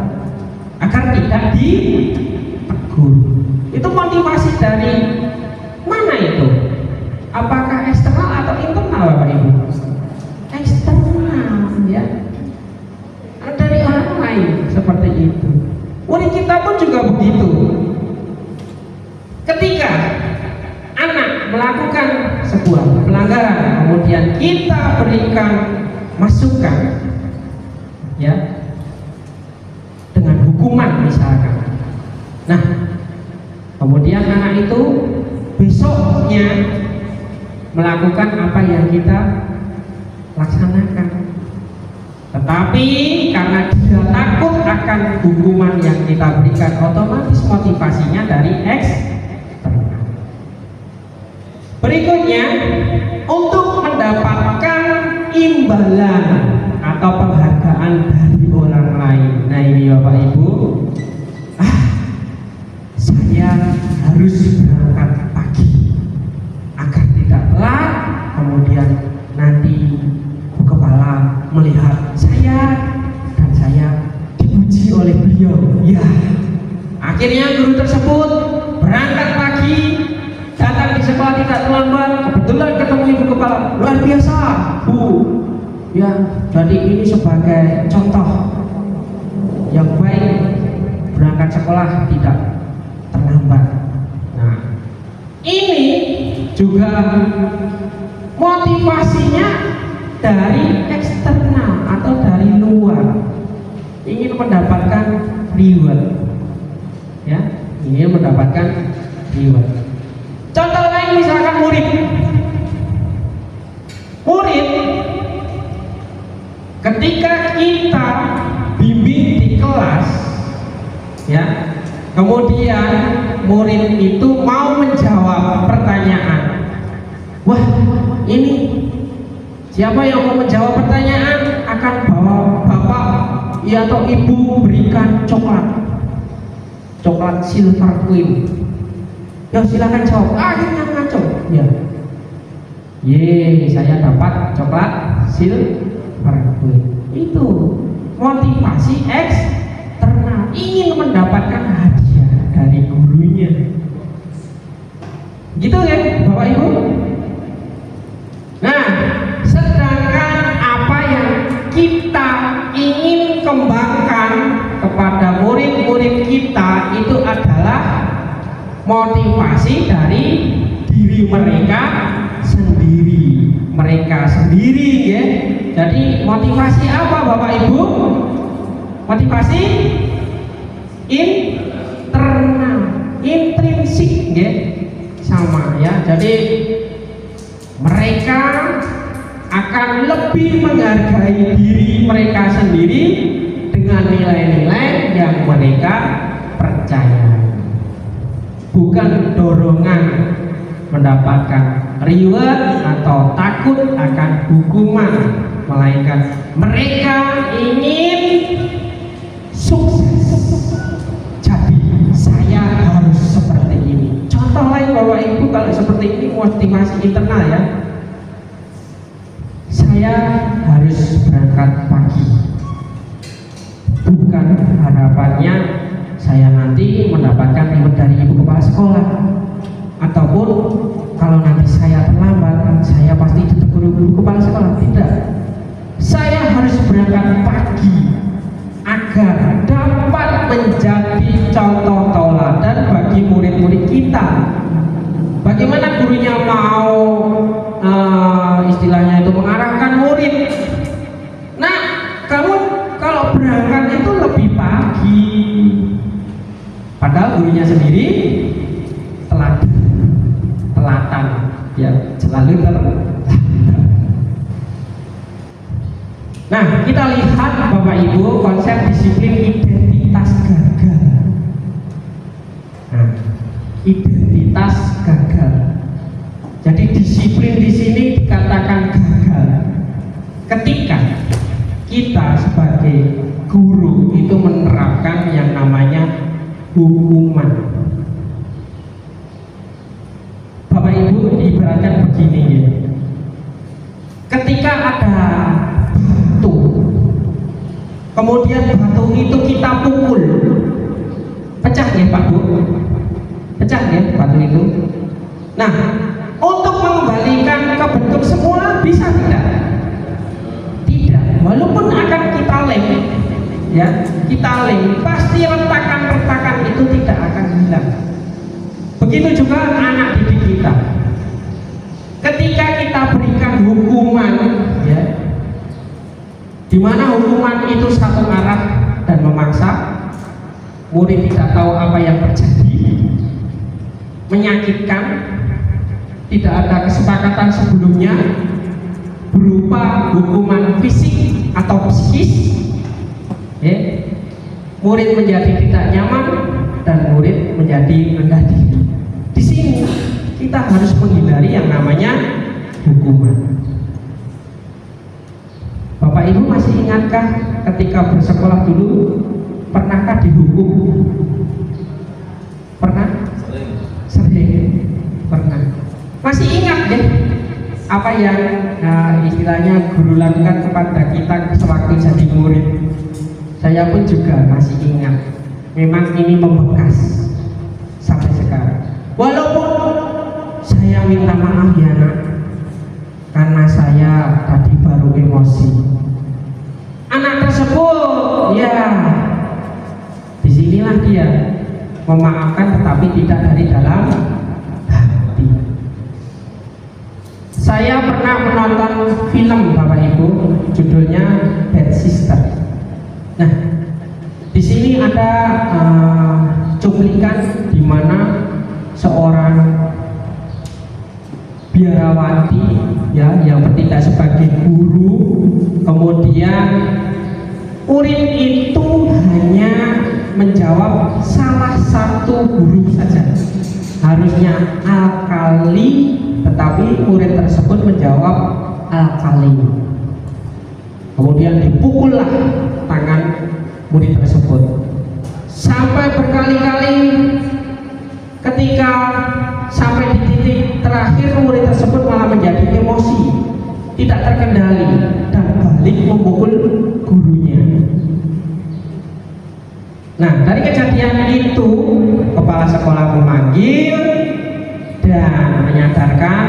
agar tidak ditegur. Itu motivasi dari mana itu? Apakah eksternal atau internal Bapak Ibu? Eksternal ya, dari orang lain seperti itu. Murid kita pun juga begitu. Ketika anak melakukan sebuah pelanggaran, kemudian kita berikan masukan ya dengan hukuman misalkan. Nah, kemudian anak itu besoknya melakukan apa yang kita laksanakan. Tetapi karena dia takut akan hukuman yang kita berikan, otomatis motivasinya dari eksternal. Berikutnya, untuk mendapatkan imbalan atau penghargaan dari orang lain. Nah ini Bapak Ibu, saya harus berangkat pagi agar tidak telat, kemudian nanti kepala melihat saya dan saya dipuji oleh beliau. Ya, akhirnya guru tersebut berangkat pagi, datang di sekolah tidak terlambat, kebetulan ketemu ibu kepala. Luar biasa Bu ya, jadi ini sebagai contoh yang baik berangkat sekolah tidak terlambat. Nah ini juga motivasinya dari eksternal atau dari luar, ingin mendapatkan reward ya, ingin mendapatkan reward. Contoh lain misalkan murid ketika kita bimbing di kelas ya, kemudian murid itu mau menjawab pertanyaan. Wah, ini siapa yang mau menjawab pertanyaan akan bapak ya atau ibu berikan coklat silver queen. Ya silakan jawab. Akhirnya ngaco. Ya. Ye, saya dapat coklat silver queen. Itu motivasi eksternal, ingin mendapatkan hadiah dari gurunya. Gitu ya, Bapak Ibu. Nah, sedangkan apa yang kita ingin kembangkan kepada murid-murid kita itu adalah motivasi dari diri mereka sendiri ya. Jadi motivasi apa Bapak Ibu? Motivasi internal, intrinsik ya, sama ya. Jadi mereka akan lebih menghargai diri mereka sendiri dengan nilai-nilai yang mereka percaya, bukan dorongan mendapatkan reward atau takut akan hukuman, melainkan mereka ingin sukses. Jadi saya harus seperti ini. Contoh lain Bapak Ibu kalau seperti ini motivasi internal ya. Saya harus berangkat pagi, bukan harapannya saya nanti mendapatkan reward dari ibu kepala sekolah, ataupun kalau nanti saya terlambat saya pasti ditegur ibu kepala sekolah. Tidak, saya harus berangkat pagi agar dapat menjadi contoh tauladan bagi murid-murid kita. Bagaimana gurunya mau istilahnya itu mengarahkan murid. Nah, kamu kalau berangkat gurunya sendiri telatan, ya selalu Nah, kita lihat Bapak Ibu konsep disiplin identitas gagal. Nah, identitas gagal. Jadi disiplin di sini dikatakan gagal ketika kita sebagai guru itu menerapkan yang namanya hukuman. Bapak Ibu ibaratkan begini ya. Ketika ada batu, kemudian batu itu kita pukul, pecah ya Pak Bu? Pecah ya batu itu. Nah, untuk mengembalikan ke bentuk semula bisa tidak? Tidak. Walaupun akan kita lem, ya kita lem, pasti retakan-retakan itu tidak akan hilang. Begitu juga anak didik kita. Ketika kita berikan hukuman, ya, di mana hukuman itu satu arah dan memaksa, murid tidak tahu apa yang terjadi, menyakitkan, tidak ada kesepakatan sebelumnya berupa hukuman fisik atau psikis, ya, murid menjadi tidak nyaman dan murid menjadi rendah diri. Di sini kita harus menghindari yang namanya hukuman. Bapak Ibu masih ingatkah ketika bersekolah dulu pernahkah dihukum? Pernah? Sering. Pernah. Masih ingat deh apa yang istilahnya guru lakukan kepada kita sewaktu jadi murid. Saya pun juga masih ingat. Memang ini membekas sampai sekarang. Walaupun saya minta maaf ya nak, karena saya tadi baru emosi. Anak tersebut ya disinilah dia memaafkan tetapi tidak dari dalam hati. Saya pernah menonton film Bapak Ibu, judulnya Bad Sister. Nah, di sini ada cuplikan di mana seorang biarawati ya yang bertindak sebagai guru, kemudian murid itu hanya menjawab salah satu huruf saja, harusnya alkali, tetapi murid tersebut menjawab alkali. Kemudian dipukullah tangan murid tersebut sampai berkali-kali. Ketika sampai di titik terakhir, murid tersebut malah menjadi emosi, tidak terkendali dan balik memukul gurunya. Nah, dari kejadian itu kepala sekolah memanggil dan menyadarkan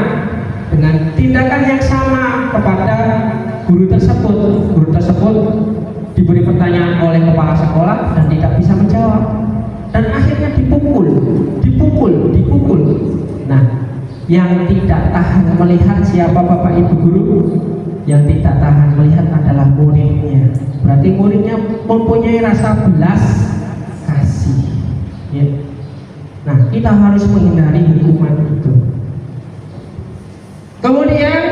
dengan tindakan yang sama kepada guru tersebut. Guru tersebut diberi pertanyaan oleh kepala sekolah dan tidak bisa menjawab, dan akhirnya dipukul. Nah, yang tidak tahan melihat siapa Bapak Ibu guru? Yang tidak tahan melihat adalah muridnya. Berarti muridnya mempunyai rasa belas kasih, ya. Nah, kita harus menghindari hukuman itu. Kemudian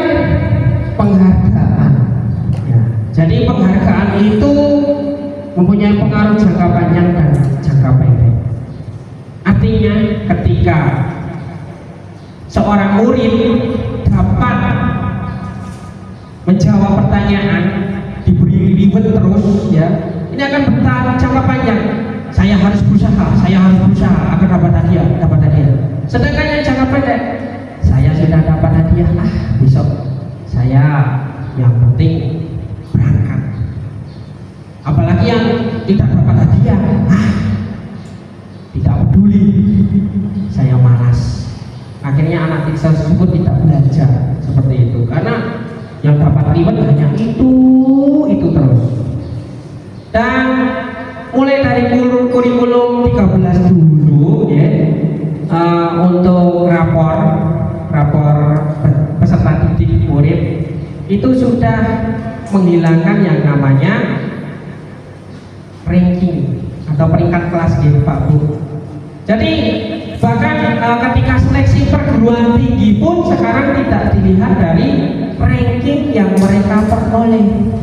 penghargaan, ya. Jadi penghargaan itu mempunyai pengaruh jangka panjang dan jangka pendek. Artinya ketika seorang murid dapat menjawab pertanyaan, diberi reward terus, ya, ini akan bertahan jangka panjang. Saya harus berusaha agar dapat hadiah. Sedangkan yang jangka pendek, saya sudah dapat hadiah, besok saya yang penting berangkat. Apalagi yang tidak dapat hadiah, tidak peduli, saya malas. Akhirnya anak tersebut tidak belajar seperti itu, karena yang dapat reward hanya itu terus. Dan mulai dari kurikulum 13 dulu, ya, untuk rapor peserta didik murid itu sudah menghilangkan yang namanya ranking atau peringkat kelas, gitu Pak Bu. Jadi bahkan ketika seleksi perguruan tinggi pun sekarang tidak dilihat dari ranking yang mereka peroleh,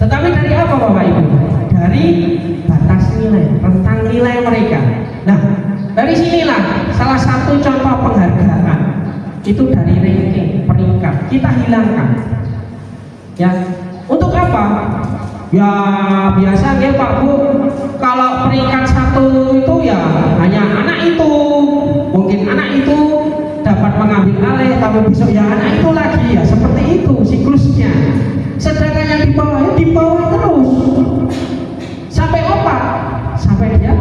tetapi dari apa Bapak Ibu? Dari batas nilai, rentang nilai mereka. Nah, dari sinilah salah satu contoh penghargaan itu dari ranking peringkat kita hilangkan. Ya, untuk apa? Ya biasa ya Pak Bu, kalau peringkat 1 itu ya hanya anak itu, mungkin anak itu dapat mengambil alih, tapi besok ya anak itu lagi, ya seperti itu siklusnya. Sedangkan yang di bawah terus sampai apa? Sampai dia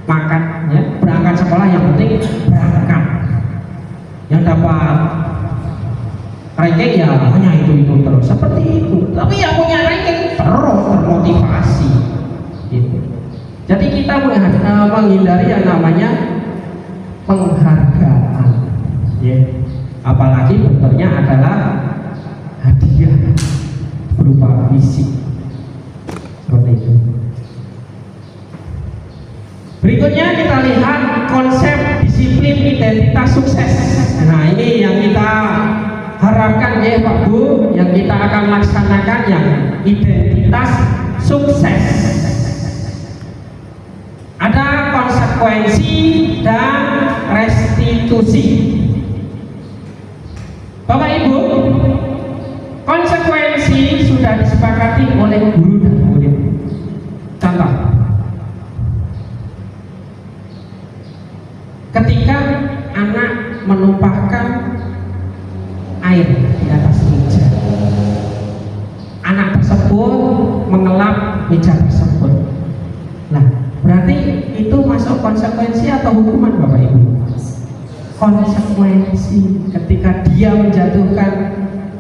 makan ya, berangkat sekolah yang penting berangkat. Yang dapat ranking ya hanya itu terus seperti itu. Tapi yang punya ranking terus termotivasi gitu. Jadi kita menghindari yang namanya penghargaan ya. Apalagi bentuknya adalah hadiah berupa fisik seperti itu. Berikutnya kita lihat konsep disiplin identitas sukses. Nah, ini yang kita harapkan ya Pak Bu, yang kita akan laksanakan yang identitas sukses. Ada konsekuensi dan restitusi. Bapak Ibu, konsekuensi sudah disepakati oleh guru dan murid. Contoh, ketika anak menumpahkan air di atas meja, anak tersebut mengelap meja tersebut. Nah, berarti itu masuk konsekuensi atau hukuman Bapak Ibu? Konsekuensi. Ketika dia menjatuhkan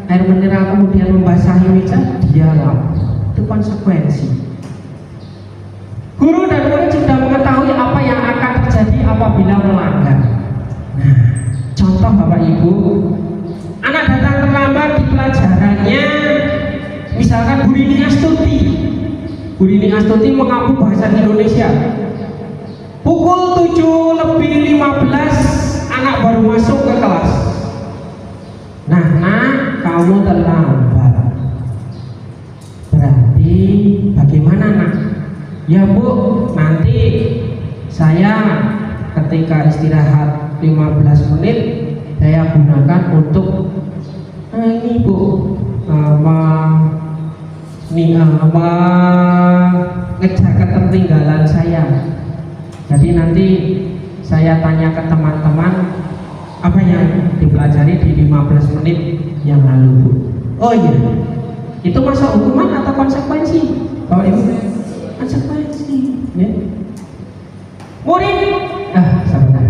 air mineral kemudian membasahi meja, dia lap. Itu konsekuensi. Guru dan murid sudah mengetahui apa yang akan terjadi apabila melanggar. Nah, contoh Bapak Ibu, anak datang terlambat di pelajarannya, misalkan Bu Rini Astuti. Bu Rini Astuti mengaku bahasa Indonesia. Pukul 7:15 anak baru masuk ke kelas. Nah, kamu terlambat. Berarti bagaimana nak? Ya Bu, nanti saya ketika istirahat 15 menit saya gunakan untuk ini Bu, ngejar ketertinggalan saya. Jadi nanti saya tanya ke teman-teman apa yang dipelajari di 15 menit yang lalu Bu. Oh iya, itu masuk hukuman atau konsekuensi Bapak Ibu? Konsekuensi ya. Murid sebentar.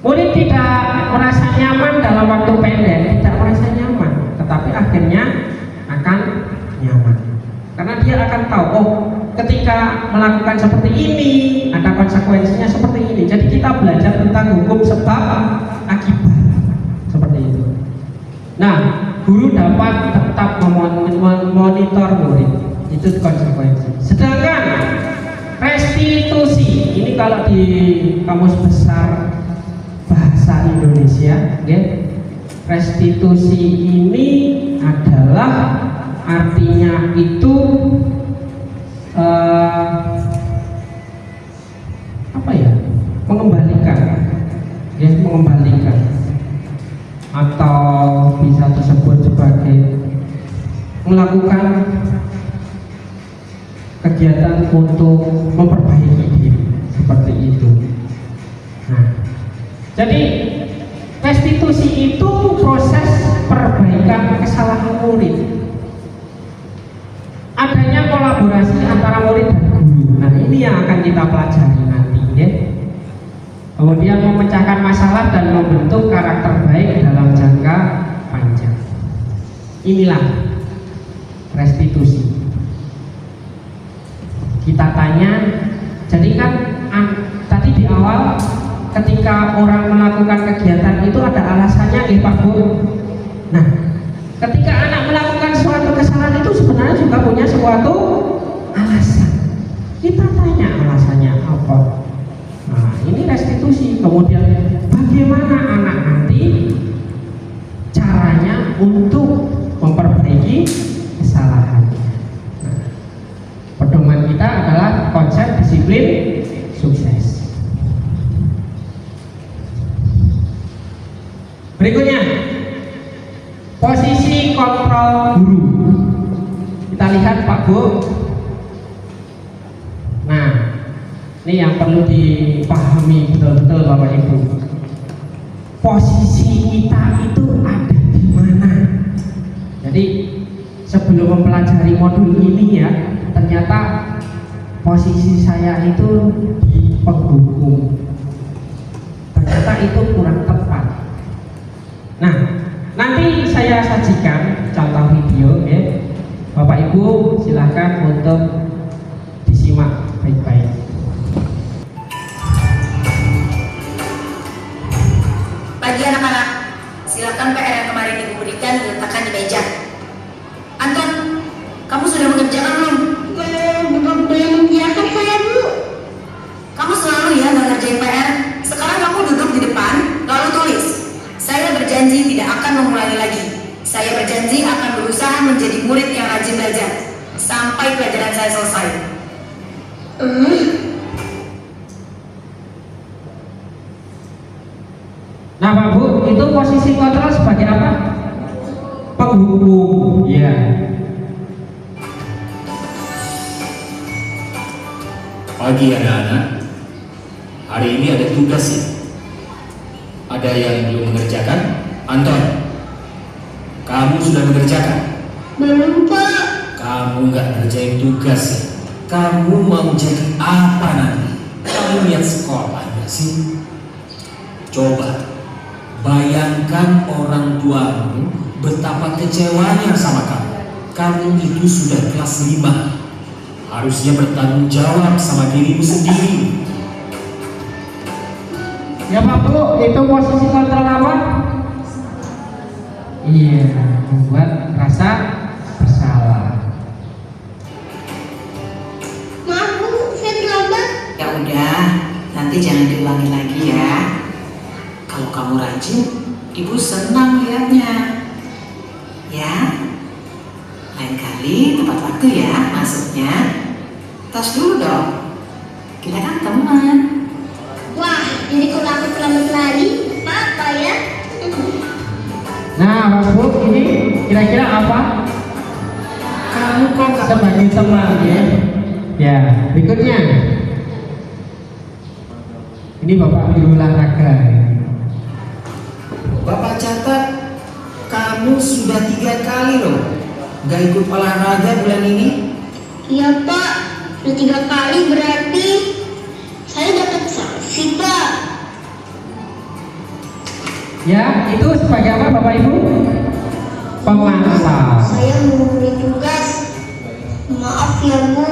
Murid tidak merasa nyaman dalam waktu pendek, tidak merasa nyaman, tetapi akhirnya akan nyaman. Karena dia akan tahu, oh ketika melakukan seperti ini ada konsekuensinya seperti ini. Jadi kita belajar tentang hukum sebab akibat seperti itu. Nah, guru dapat tetap memonitor murid, itu konsekuensi. Sedangkan restitusi ini kalau di kamus besar bahasa Indonesia, ya, restitusi ini adalah artinya itu apa ya, mengembalikan, ya, mengembalikan, atau bisa disebut sebagai melakukan kegiatan untuk memperbaiki diri, seperti itu. Nah, jadi restitusi itu proses perbaikan kesalahan murid. Adanya kolaborasi antara murid dan guru. Nah, ini yang akan kita pelajari nanti, ya. Kemudian memecahkan masalah dan membentuk karakter baik dalam jangka panjang. Inilah restitusi. Kita tanya, jadi kan tadi di awal ketika orang melakukan kegiatan itu ada alasannya ya Pak Bu. Nah, ketika anak melakukan suatu kesalahan itu sebenarnya juga punya suatu alasan. Kita tanya alasannya apa. Nah, ini restitusi. Kemudian bagaimana anak nanti caranya untuk memperbaiki kesalahannya. Nah, pedoman kita adalah konsep disiplin sukses. Berikutnya, posisi kontrol guru. Kita lihat Pak Bu. Nah, ini yang perlu dipahami betul-betul Bapak Ibu. Posisi kita itu ada di mana? Jadi sebelum mempelajari modul ini ya, ternyata posisi saya itu di penghukum. Ternyata itu kurang tepat. Nah, nanti saya sajikan contoh video ya. Bapak Ibu silahkan untuk disimak baik-baik. Bagi anak-anak, silakan PR yang kemarin Ibu berikan diletakkan di meja. Anton, kamu sudah mengerjakan belum? Belum mengerjakan saya, Bu. Kamu selalu ya nggak ngerjain PR. Sekarang kamu duduk di depan, lalu tulis. Saya berjanji tidak akan mengulangi lagi. Saya berjanji akan berusaha menjadi murid yang rajin belajar sampai pelajaran saya selesai. Nah Pak Bu, itu posisi kontrol sebagai apa? Penghukum. Ya. Pagi anak-anak, hari ini ada tugas ya. Ada yang belum mengerjakan? Anton, kamu sudah mengerjakan? Belum, Pak. Kamu nggak ngerjain tugas ya? Kamu mau jadi apa nanti? Kamu lihat sekolah nggak sih? Coba bayangkan orang tuamu betapa kecewanya sama kamu. Kamu itu sudah kelas 5, harusnya bertanggung jawab sama dirimu sendiri. Ya Pak Bu, itu posisi kontrol apa? Iya, membuat rasa bersalah. Maaf, Bu, saya terlambat. Ya udah, nanti jangan diulangi lagi ya. Kalau kamu rajin, Ibu senang lihatnya. Ya, lain kali tepat waktu ya masuknya. Tas dulu dong. Kita kan teman. Wah, jadi kalau aku terlambat lagi, apa ya? Nah Pak Bu, ini kira-kira apa? Kamu kok nggak Sebagai teman ya. Ya, berikutnya. Ini Bapak guru olahraga. Bapak catat, kamu sudah 3 kali loh nggak ikut olahraga bulan ini. Iya, Pak. Sudah 3 kali berarti saya dapat sanksi, Pak. Ya, itu sebagai apa Bapak Ibu? Pemaksaan. Saya mengumpulkan tugas. Maaf ya, Bu.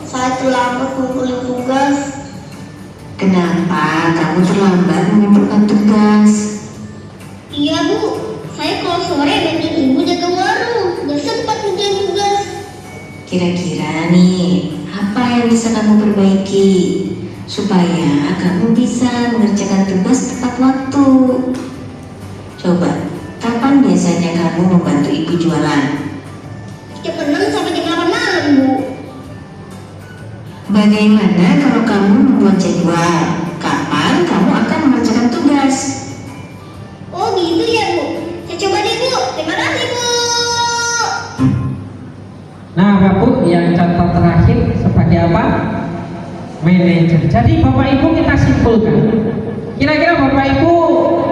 Saya terlambat mengumpulkan tugas. Kenapa kamu terlambat mengumpulkan tugas? Iya, Bu. Saya kalau sore bantuin Ibu jaga warung. Gak sempat ngerjain tugas. Kira-kira nih, apa yang bisa kamu perbaiki supaya kamu bisa mengerjakan tugas tepat waktu? Coba, kapan biasanya kamu membantu ibu jualan? Jam 6 sampai jam 8 malam, Bu. Bagaimana kalau kamu membuat jadwal? Kapan kamu akan mengerjakan tugas? Oh gitu ya, Bu. Saya coba deh, Bu. Terima kasih, Bu. Nah Bapak Bu, yang contoh terakhir sebagai apa? Manajer. Jadi Bapak Ibu kita simpulkan. Kira-kira Bapak Ibu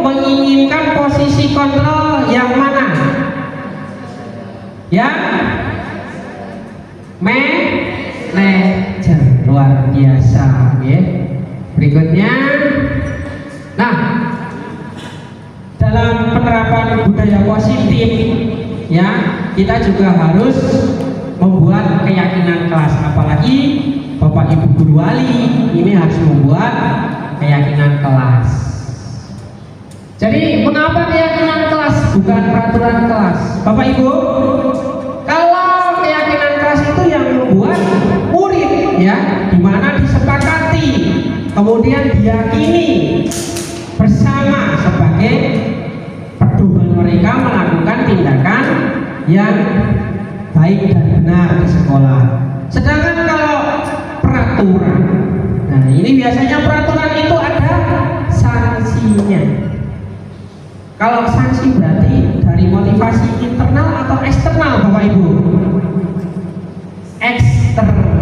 menginginkan posisi kontrol yang mana? Yang manajer. Luar biasa ya. Berikutnya, nah, dalam penerapan budaya positif ya, kita juga harus membuat keyakinan kelas, apalagi Bapak Ibu guru wali ini harus membuat keyakinan kelas. Jadi mengapa keyakinan kelas bukan peraturan kelas? Bapak Ibu, kalau keyakinan kelas itu yang membuat murid ya, di mana disepakati, kemudian diyakini bersama sebagai pedoman mereka melakukan tindakan yang baik dan benar di sekolah. Sedangkan kalau peraturan, nah ini biasanya peraturan itu ada sanksinya. Kalau sanksi berarti dari motivasi internal atau eksternal, Bapak Ibu? Eksternal.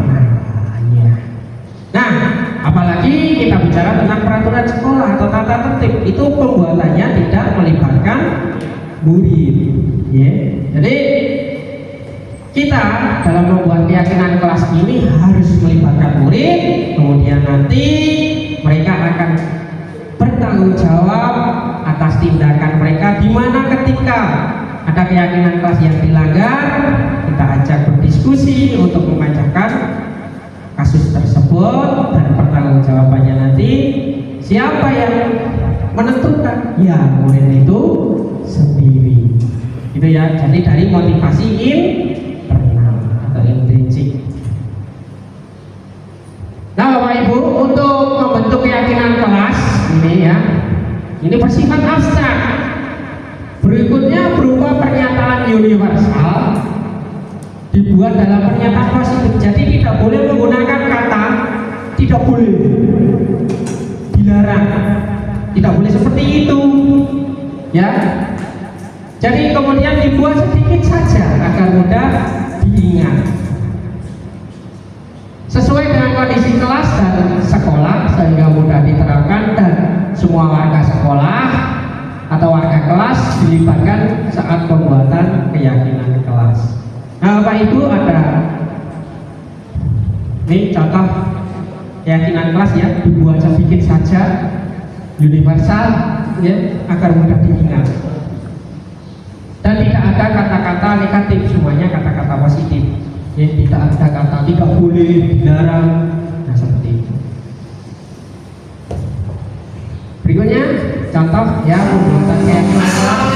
Ya. Nah, apalagi kita bicara tentang peraturan sekolah atau tata tertib, itu pembuatannya tidak melibatkan murid. Ya. Jadi kita dalam membuat keyakinan kelas ini harus melibatkan murid, kemudian nanti mereka akan bertanggung jawab atas tindakan mereka, di mana ketika ada keyakinan kelas yang dilanggar, kita ajak berdiskusi untuk memecahkan kasus tersebut, dan pertanggungjawabannya nanti siapa yang menentukan? Ya, murid itu sendiri. Gitu ya. Jadi dari motivasi internal atau intrinsik. Nah, Bapak Ibu, untuk membentuk keyakinan kelas ini ya, ini bersifat abstrak. Berikutnya berupa pernyataan universal dibuat dalam pernyataan positif. Jadi tidak boleh menggunakan kata tidak boleh, dilarang, tidak boleh seperti itu ya. Jadi kemudian dibuat sedikit saja agar mudah diingat, sesuai dengan kondisi kelas dan sekolah, sehingga mudah diterapkan dan semua warga sekolah atau warga kelas dilibatkan saat pembuatan keyakinan kelas. Nah, Bapak Ibu, ada ini contoh keyakinan kelas ya, dibuat sedikit saja, universal ya, agar mudah diingat. Dan tidak ada kata-kata negatif, semuanya kata-kata positif. Ya, tidak ada kata tidak boleh, dilarang. Nah, seperti itu. Berikutnya contoh ya pembuatan keyakinan kelas.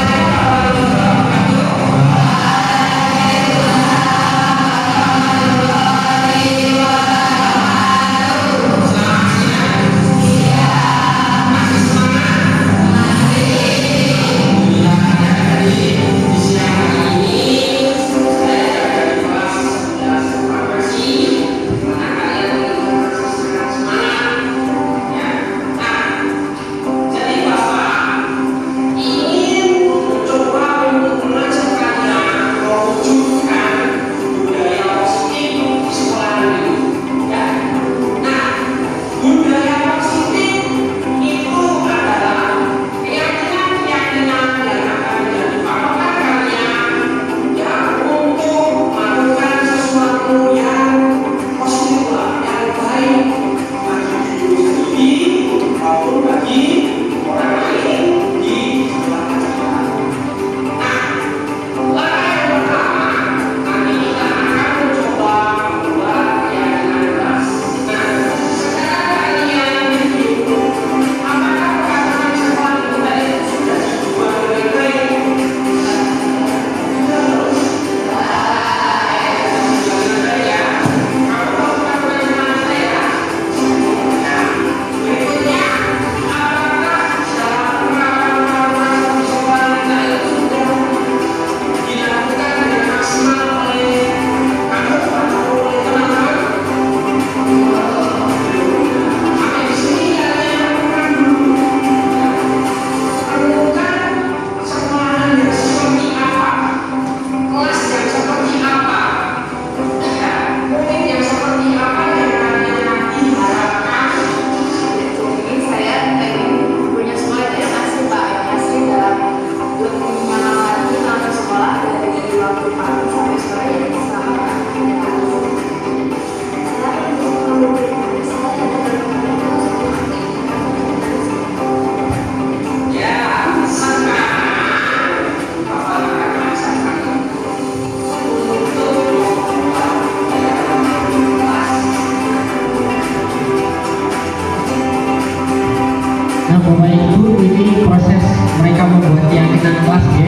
mereka membuat keyakinan kelas ya.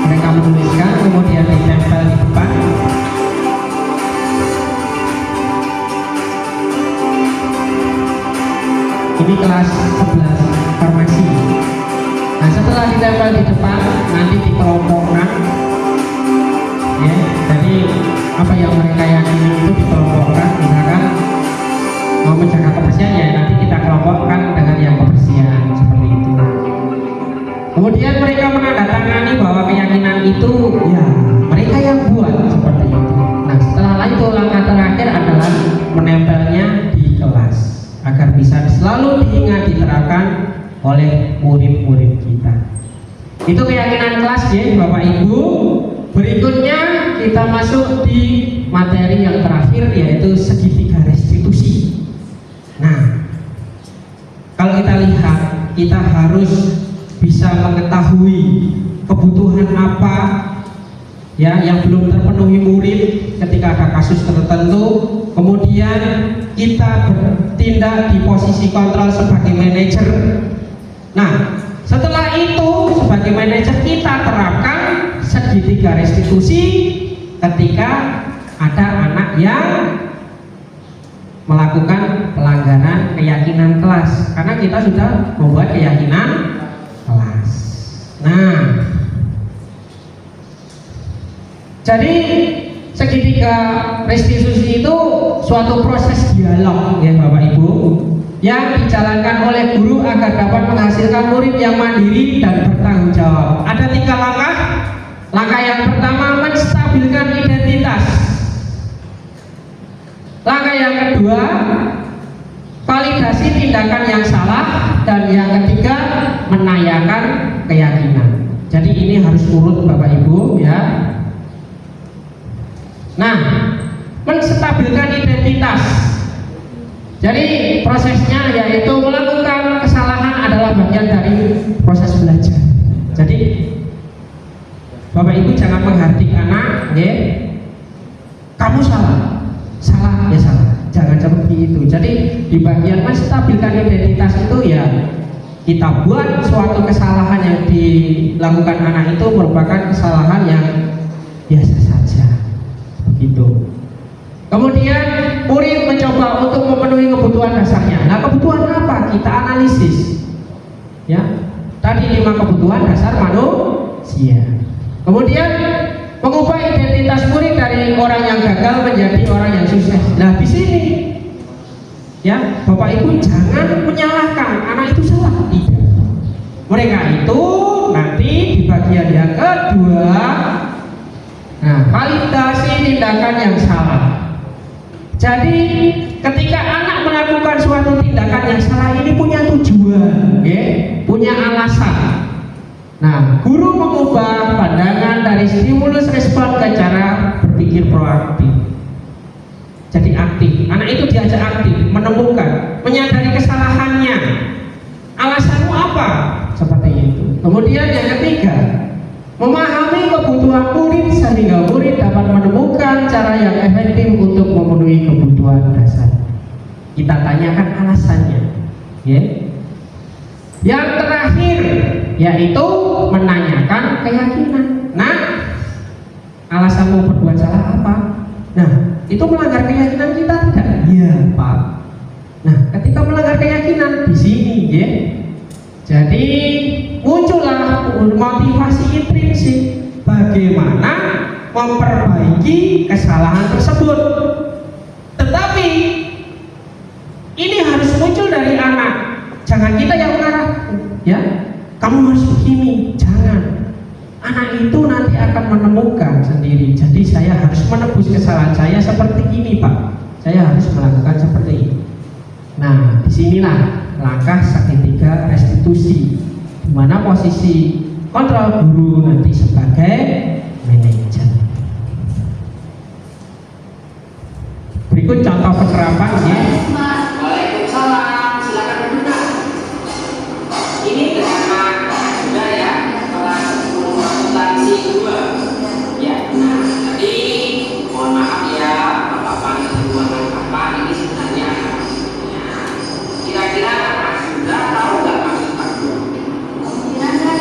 Mereka menuliskan kemudian ditempel di depan. Ini kelas 11 farmasi. Nah, setelah ditempel di depan nanti dikelompokkan ya. Jadi apa yang mereka yakini itu dikelompokkan. Misalkan mau menjaga kebersihan ya nanti kita kelompokkan dengan yang kebersihan seperti itu. Kemudian mereka menandatangani bahwa keyakinan itu ya mereka yang buat seperti itu. Nah, setelah itu langkah terakhir adalah menempelnya di kelas agar bisa selalu diingat diterapkan oleh murid-murid kita. Itu keyakinan kelas ya Bapak Ibu. Berikutnya kita masuk di materi yang terakhir yaitu segitiga restitusi. Nah, kalau kita lihat kita harus bisa mengetahui kebutuhan apa ya yang belum terpenuhi murid ketika ada kasus tertentu. Kemudian kita bertindak di posisi kontrol sebagai manajer. Nah, setelah itu sebagai manajer kita terapkan segitiga restitusi ketika ada anak yang melakukan pelanggaran keyakinan kelas, karena kita sudah membuat keyakinan kelas. Nah, jadi segitiga restitusi itu suatu proses dialog ya Bapak Ibu yang dijalankan oleh guru agar dapat menghasilkan murid yang mandiri dan bertanggung jawab. Ada 3 langkah. Langkah yang pertama menstabilkan identitas. Langkah yang kedua validasi tindakan yang salah, dan yang ketiga menanyakan keyakinan. Jadi ini harus urut Bapak Ibu ya. Nah, menstabilkan identitas. Jadi prosesnya yaitu melakukan kesalahan adalah bagian dari proses belajar. Jadi Bapak Ibu jangan menghardik anak, ya. Kamu salah ya salah. Jangan seperti itu. Jadi di bagian menstabilkan identitas itu ya kita buat suatu kesalahan yang dilakukan anak itu merupakan kesalahan yang biasa saja. Begitu. Kemudian murid mencoba untuk memenuhi kebutuhan dasarnya. Nah, kebutuhan apa? Kita analisis. Ya. Tadi 5 kebutuhan dasar manusia. Kemudian mengubah identitas murid dari orang yang gagal menjadi orang yang sukses. Nah, di sini ya, Bapak Ibu jangan menyalahkan anak itu salah, tidak. Mereka itu nanti di bagian yang kedua, nah, validasi tindakan yang salah. Jadi ketika anak melakukan suatu tindakan yang salah ini punya tujuan, ya, punya alasan. Nah, guru mengubah pandangan dari stimulus respon ke cara berpikir proaktif. Jadi aktif. Anak itu diajak aktif, menemukan, menyadari kesalahannya. Alasanmu apa? Seperti itu. Kemudian yang ketiga, memahami kebutuhan murid sehingga murid dapat menemukan cara yang efektif untuk memenuhi kebutuhan dasar. Kita tanyakan alasannya, ya. Yang terakhir yaitu menanyakan keyakinan. Nah, alasanmu berbuat salah apa? Nah, itu melanggar keyakinan kita tidak? Iya, Pak. Nah, ketika melanggar keyakinan di sini, ya. Jadi muncullah motivasi intrinsik bagaimana memperbaiki kesalahan tersebut. Tetapi ini harus muncul dari anak. Jangan kita yang mengarah, ya. Kamu harus begini, jangan. Anak itu nanti akan menemukan sendiri. Jadi saya harus menebus kesalahan saya seperti ini, Pak. Saya harus melakukan seperti ini. Nah, disinilah langkah segitiga restitusi, di mana posisi kontrol guru nanti sebagai manajer. Berikut contoh penerapannya. Waalaikumsalam, silakan duduk. Ini bersama sudah ya kelas 10 akuntansi 2. Ya, nah tadi mohon maaf ya Bapak yang ruangan apa ini sebenarnya kira-kira sudah tahu nggak maksud Pak Guru? Kira-kira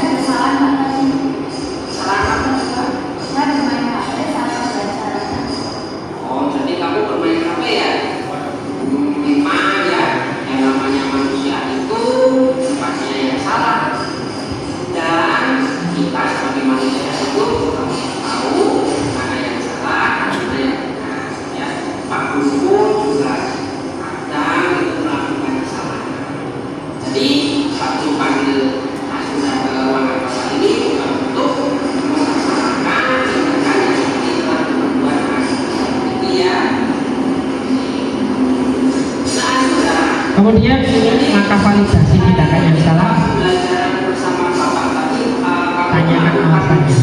Kemudian ini maka validasi tindakan yang salah, tanyakan alasannya.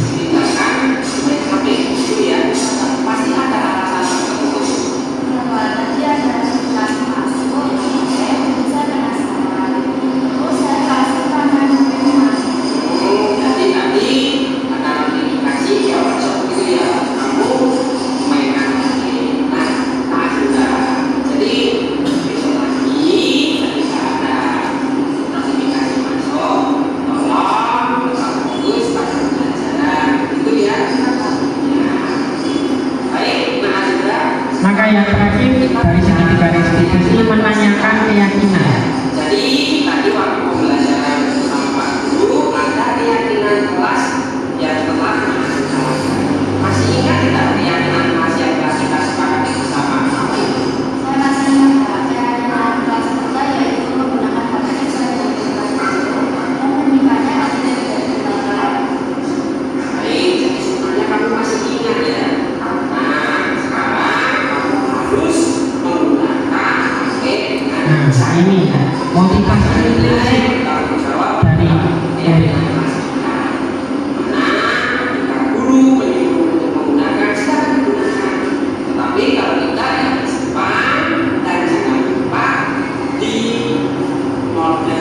Maka yang terakhir dari segitiga restitusi menanyakan keyakinan. Jadi tadi waktu pembelajaran bersama Pak Guru ada keyakinan kelas yang telah masih ingat tidak keyakinan kelas yang telah kita sepakati bersama? Saya masih ingat Pak, keyakinan kelas kita yaitu menggunakan HP sesuai dengan kebutuhan dan menyimpannya pasti tidak digunakan. Baik, jadi sebenarnya kamu masih ingat ya. Nah, sekarang kamu harus menggunakan HP dengan Nah, ini motivasi prinsip tanggung jawab dari keyakinan kelas kita. Nah, ketika guru menyuruh untuk menggunakan silakan gunakan. Tetapi kalau tidak ya simpan dan jangan lupa di mode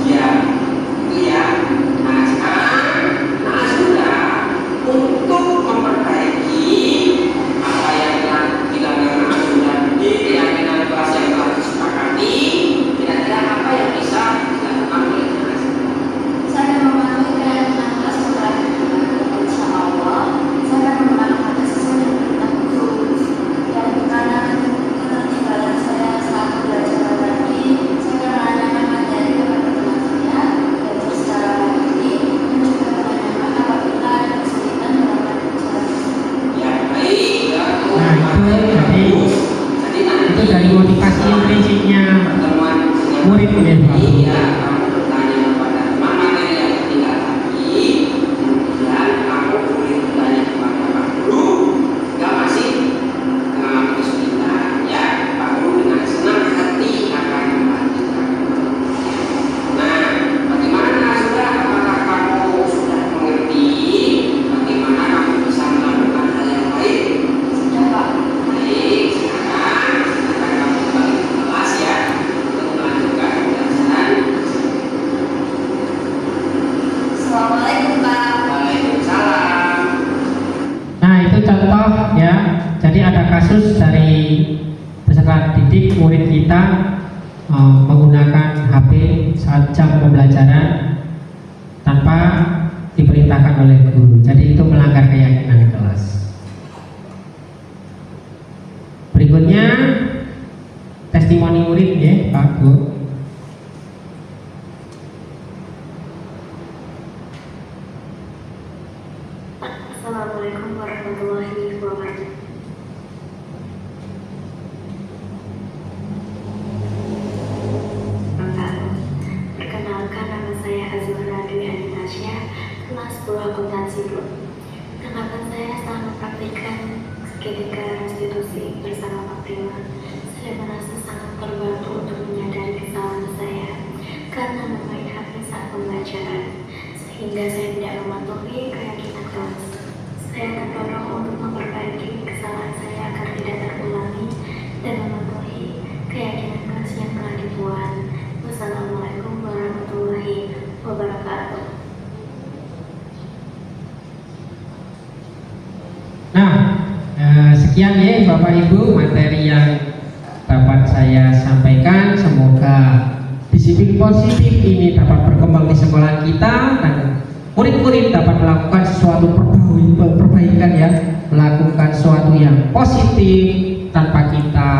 diam. Itu ya. Nah sekarang, nah sudah untuk memperbaiki apa yang telah dilakukan sudah di keyakinan kelas yang telah disepakati, kira-kira apa yang bisa dilakukan oleh kelas? Saya akan mematuhi keyakinan kelas setelah insya Allah saya akan menggunakan HP sesuai dengan perintah guru. Dan karena ketertinggalan saya saat belajar lagi, saya akan menanyakan materi kepada teman saya, belajar secara mandiri, dan juga menanyakan apabila ada kesulitan dalam pelajaran. Ya baik, ya. Nah, itu dari motivasi prinsipnya Pertemuan dengan murid ya, Pak. iya, kamu bertanya kepada teman materi yang ketinggalan lagi, kemudian kamu boleh bertanya kepada Pak Guru jika masih mengalami kesulitan. Ya, Pak Guru dengan senang hati akan membantu. Nah, bagaimana sudah? Apakah kamu sudah mengerti bagaimana kamu bisa melakukan hal yang baik? Sudah Pak. Baik, sekarang akan kami kembali ke kelas ya untuk melanjutkan pembelajaran. Assalamualaikum Pak. Waalaikumsalam. Nah, itu contoh ya. Jadi ada kasus dari peserta didik murid kita menggunakan HP saat jam pembelajaran tanpa diperintahkan oleh guru. Jadi itu melanggar keyakinan kelas. Berikutnya testimoni murid ya, Pak Bu. Assalamualaikum warahmatullahi wabarakatuh. Perkenalkan, nama saya Azura Dwi Anastasia, kelas 10 akuntansi 2. Tanggapan saya setelah mempraktikkan segitiga restitusi bersama Pak Prima, saya merasa sangat terbantu untuk menyadari kesalahan saya karena memakai HP saat pembelajaran, sehingga saya tidak mematuhi keyakinan kelas. Saya terdorong untuk memperbaiki kesalahan saya agar tidak terulangi dan mematuhi keyakinan kelas yang telah dibuat. Wassalamualaikum warahmatullahi wabarakatuh. Nah, sekian ya Bapak Ibu materi yang dapat saya sampaikan. Semoga disiplin positif ini dapat berkembang di sekolah kita dan murid-murid dapat melakukan sesuatu perbaikan ya, melakukan sesuatu yang positif tanpa kita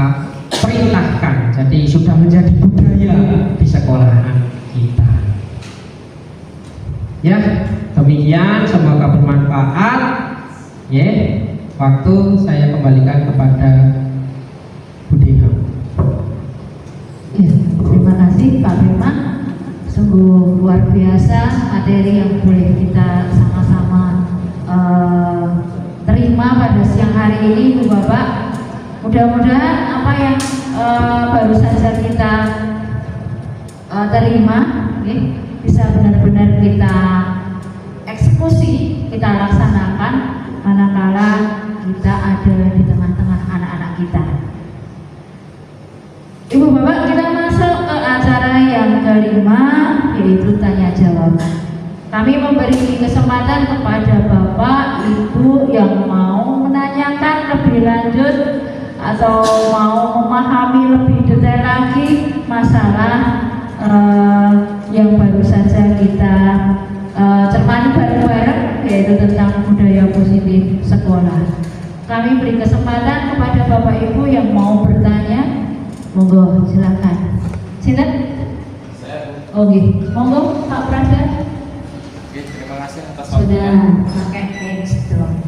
perintahkan. Jadi sudah menjadi budaya di sekolahan kita. Ya, demikian, semoga bermanfaat. Ya, waktu saya kembalikan kepada Bu Deha. Ya, terima kasih Pak Bima. Sungguh luar biasa materi yang boleh kita sama-sama terima pada siang hari ini, Bu Bapak. Mudah-mudahan apa yang baru saja kita terima, bisa benar-benar kita eksekusi, kita laksanakan manakala kita ada di tengah-tengah anak-anak kita. Ibu Bapak, kita masuk ke acara yang kelima, yaitu tanya jawab. Kami memberi kesempatan kepada Bapak, Ibu yang mau menanyakan lebih lanjut atau mau memahami lebih detail lagi masalah yang baru saja kita cermati bareng-bareng, yaitu tentang budaya positif sekolah. Kami beri kesempatan kepada Bapak Ibu yang mau bertanya. Monggo, silakan. Sinten? Oke, monggo Pak Prada. Oke, terima kasih atas Sudah pakai hands dong.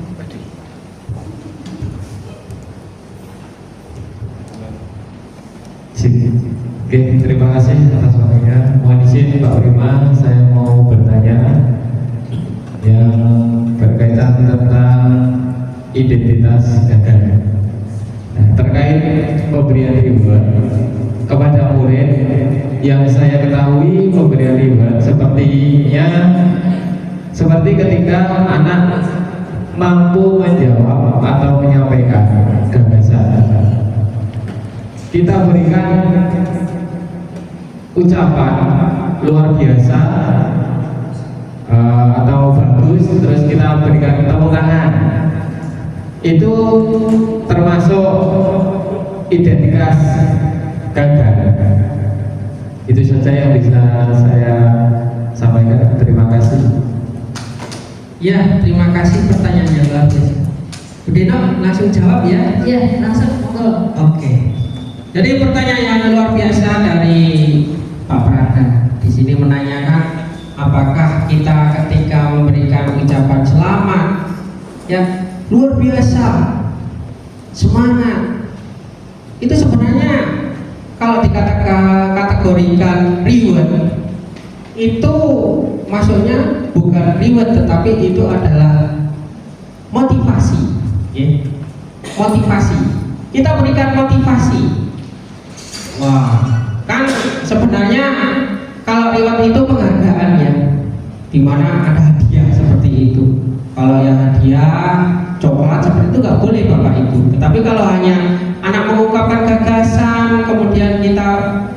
Oke, terima kasih atas waktunya. Mohon izin Pak Prima, saya mau bertanya yang berkaitan tentang identitas negara. Terkait pemberian reward kepada murid, yang saya ketahui pemberian reward seperti ketika anak mampu menjawab atau menyampaikan gagasan, kita berikan ucapan luar biasa atau bagus, terus kita berikan tepuk tangan. Itu termasuk identitas gagal. Itu saja yang bisa saya sampaikan. Terima kasih. Ya, terima kasih pertanyaannya luar biasa. Bu Deno langsung jawab ya. Iya, langsung monggo. Oke. Jadi pertanyaan yang luar biasa dari Pak Prada di sini menanyakan apakah kita ketika memberikan ucapan selamat, ya luar biasa, semangat, itu sebenarnya kalau dikategorikan reward itu maksudnya bukan reward, tetapi itu adalah motivasi, ya. Motivasi. Kita berikan motivasi. Wah, kan sebenarnya kalau reward itu penghargaan ya, dimana ada hadiah seperti itu. Kalau yang hadiah coklat seperti itu nggak boleh Bapak Ibu. Tetapi kalau hanya anak mengungkapkan gagasan, kemudian kita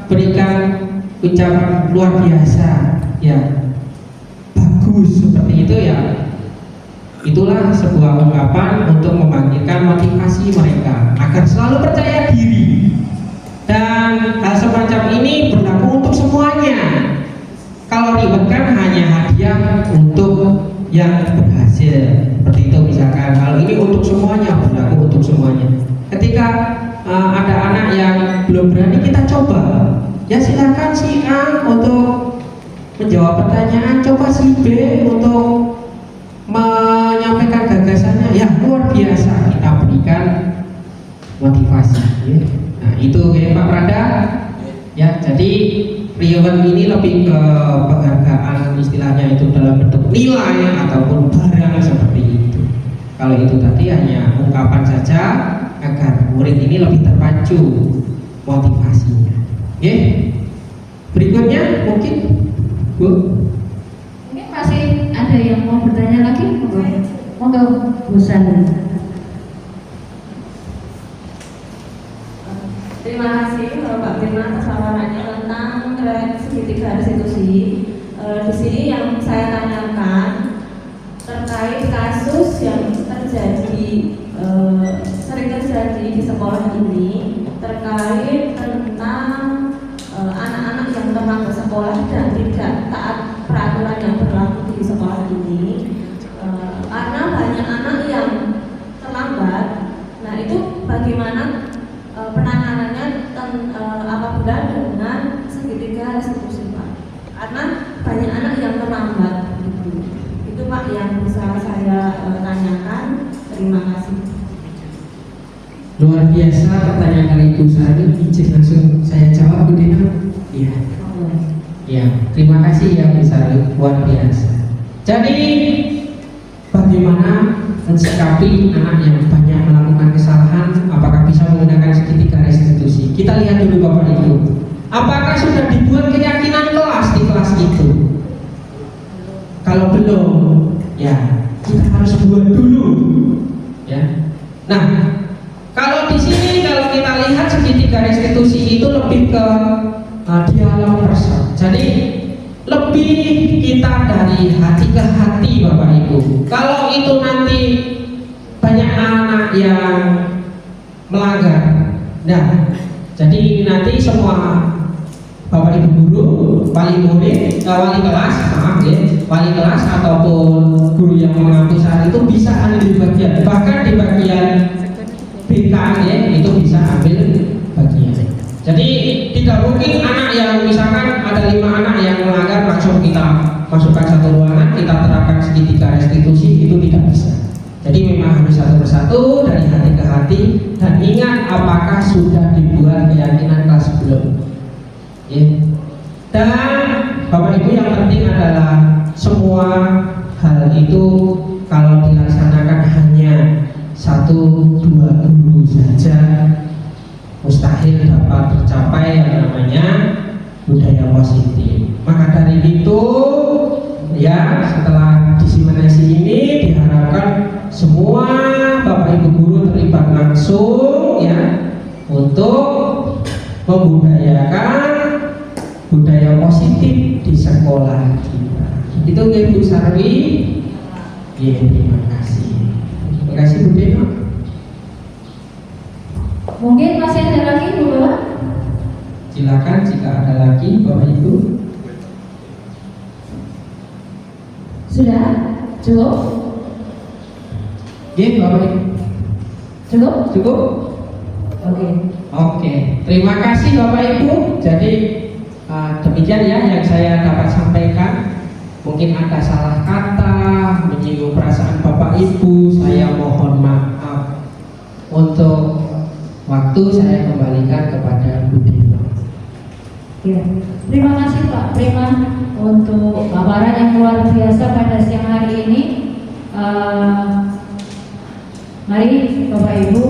berikan ucapan luar biasa, ya bagus seperti itu ya, itulah sebuah ungkapan untuk membangkitkan motivasi mereka agar selalu percaya diri. Dan hal semacam ini berlaku untuk semuanya. Kalau reward kan hanya hadiah untuk yang berhasil, seperti itu misalkan. Kalau ini untuk semuanya, berlaku untuk semuanya. Ketika ada anak yang belum berani, kita coba. Ya silakan si A untuk menjawab pertanyaan, coba si B untuk menyampaikan gagasannya. Ya luar biasa, kita berikan motivasi. Ya. Nah itu ya Pak Prada. Ya jadi reward ini lebih ke penghargaan, istilahnya itu dalam bentuk nilai ataupun barang seperti itu. Kalau itu tadi hanya ungkapan saja agar murid ini lebih terpacu motivasinya. Oke. Berikutnya mungkin Bu. Mungkin masih ada yang mau bertanya lagi? Monggo, Bu Sandra. Terima kasih Pak Firman atas laporannya tentang segitiga restitusi. Di sini yang saya tanyakan terkait kasus yang terjadi sering terjadi di sekolah ini terkait tentang anak-anak yang terlambat sekolah dan tidak taat peraturan yang berlaku di sekolah ini. Karena banyak anak yang terlambat. Nah itu bagaimana penanganannya apabila dengan segitiga restitusi Pak? Karena banyak anak yang terlambat itu Pak yang bisa saya tanyakan. Terima kasih. Luar biasa pertanyaan dari Ibu Sari. Izin langsung saya jawab Bu Dina. Iya. Ya, terima kasih ya Bu Sari, luar biasa. Jadi bagaimana mensikapi anak yang banyak melakukan kesalahan, apakah bisa menggunakan segitiga restitusi? Kita lihat dulu Bapak Ibu. Apakah sudah dibuat keyakinan kelas di kelas itu? Kalau belum, ya kita harus buat dulu, ya. Nah, kalau di sini kalau kita lihat segitiga restitusi itu lebih ke dialog person. Jadi lebih kita dari hati ke hati, Bapak Ibu. Kalau itu nanti banyak anak yang melanggar, nah jadi nanti semua Bapak Ibu guru, wali murid, wali kelas, maaf ya, wali kelas ataupun guru yang mengambil saat itu bisa ambil bagian, bahkan di bagian BK ya, itu bisa ambil bagian. Jadi tidak mungkin anak yang misalkan ada 5 anak yang melanggar langsung kita masukkan satu ruangan, kita terapkan segitiga restitusi, itu tidak bisa. Jadi memang harus satu persatu dari hati ke hati, dan ingat apakah sudah dibuat keyakinan kelas belum. Ya. Dan Bapak Ibu yang penting adalah semua hal itu kalau dilaksanakan hanya 1-2 guru saja mustahil dapat tercapai yang namanya budaya positif. Maka dari itu ya setelah diseminasi ini diharapkan semua Bapak Ibu guru terlibat langsung ya untuk membudayakan budaya positif di sekolah kita. Itu ya Bu Sarwi. Ya, terima kasih. Terima kasih Bu Deno. Mungkin masih ada lagi Bu Bapak? Silakan jika ada lagi Bapak Ibu. Sudah? Cukup? Ya Bapak Ibu. Cukup? Cukup? Oke. Terima kasih Bapak Ibu. Jadi demikian ya yang saya dapat sampaikan. Mungkin ada salah kata, menyinggung perasaan Bapak Ibu, saya mohon maaf. Untuk waktu saya kembalikan kepada Bu Dino. Ya. Terima kasih Pak Prima untuk paparan yang luar biasa pada siang hari ini. Mari Bapak Ibu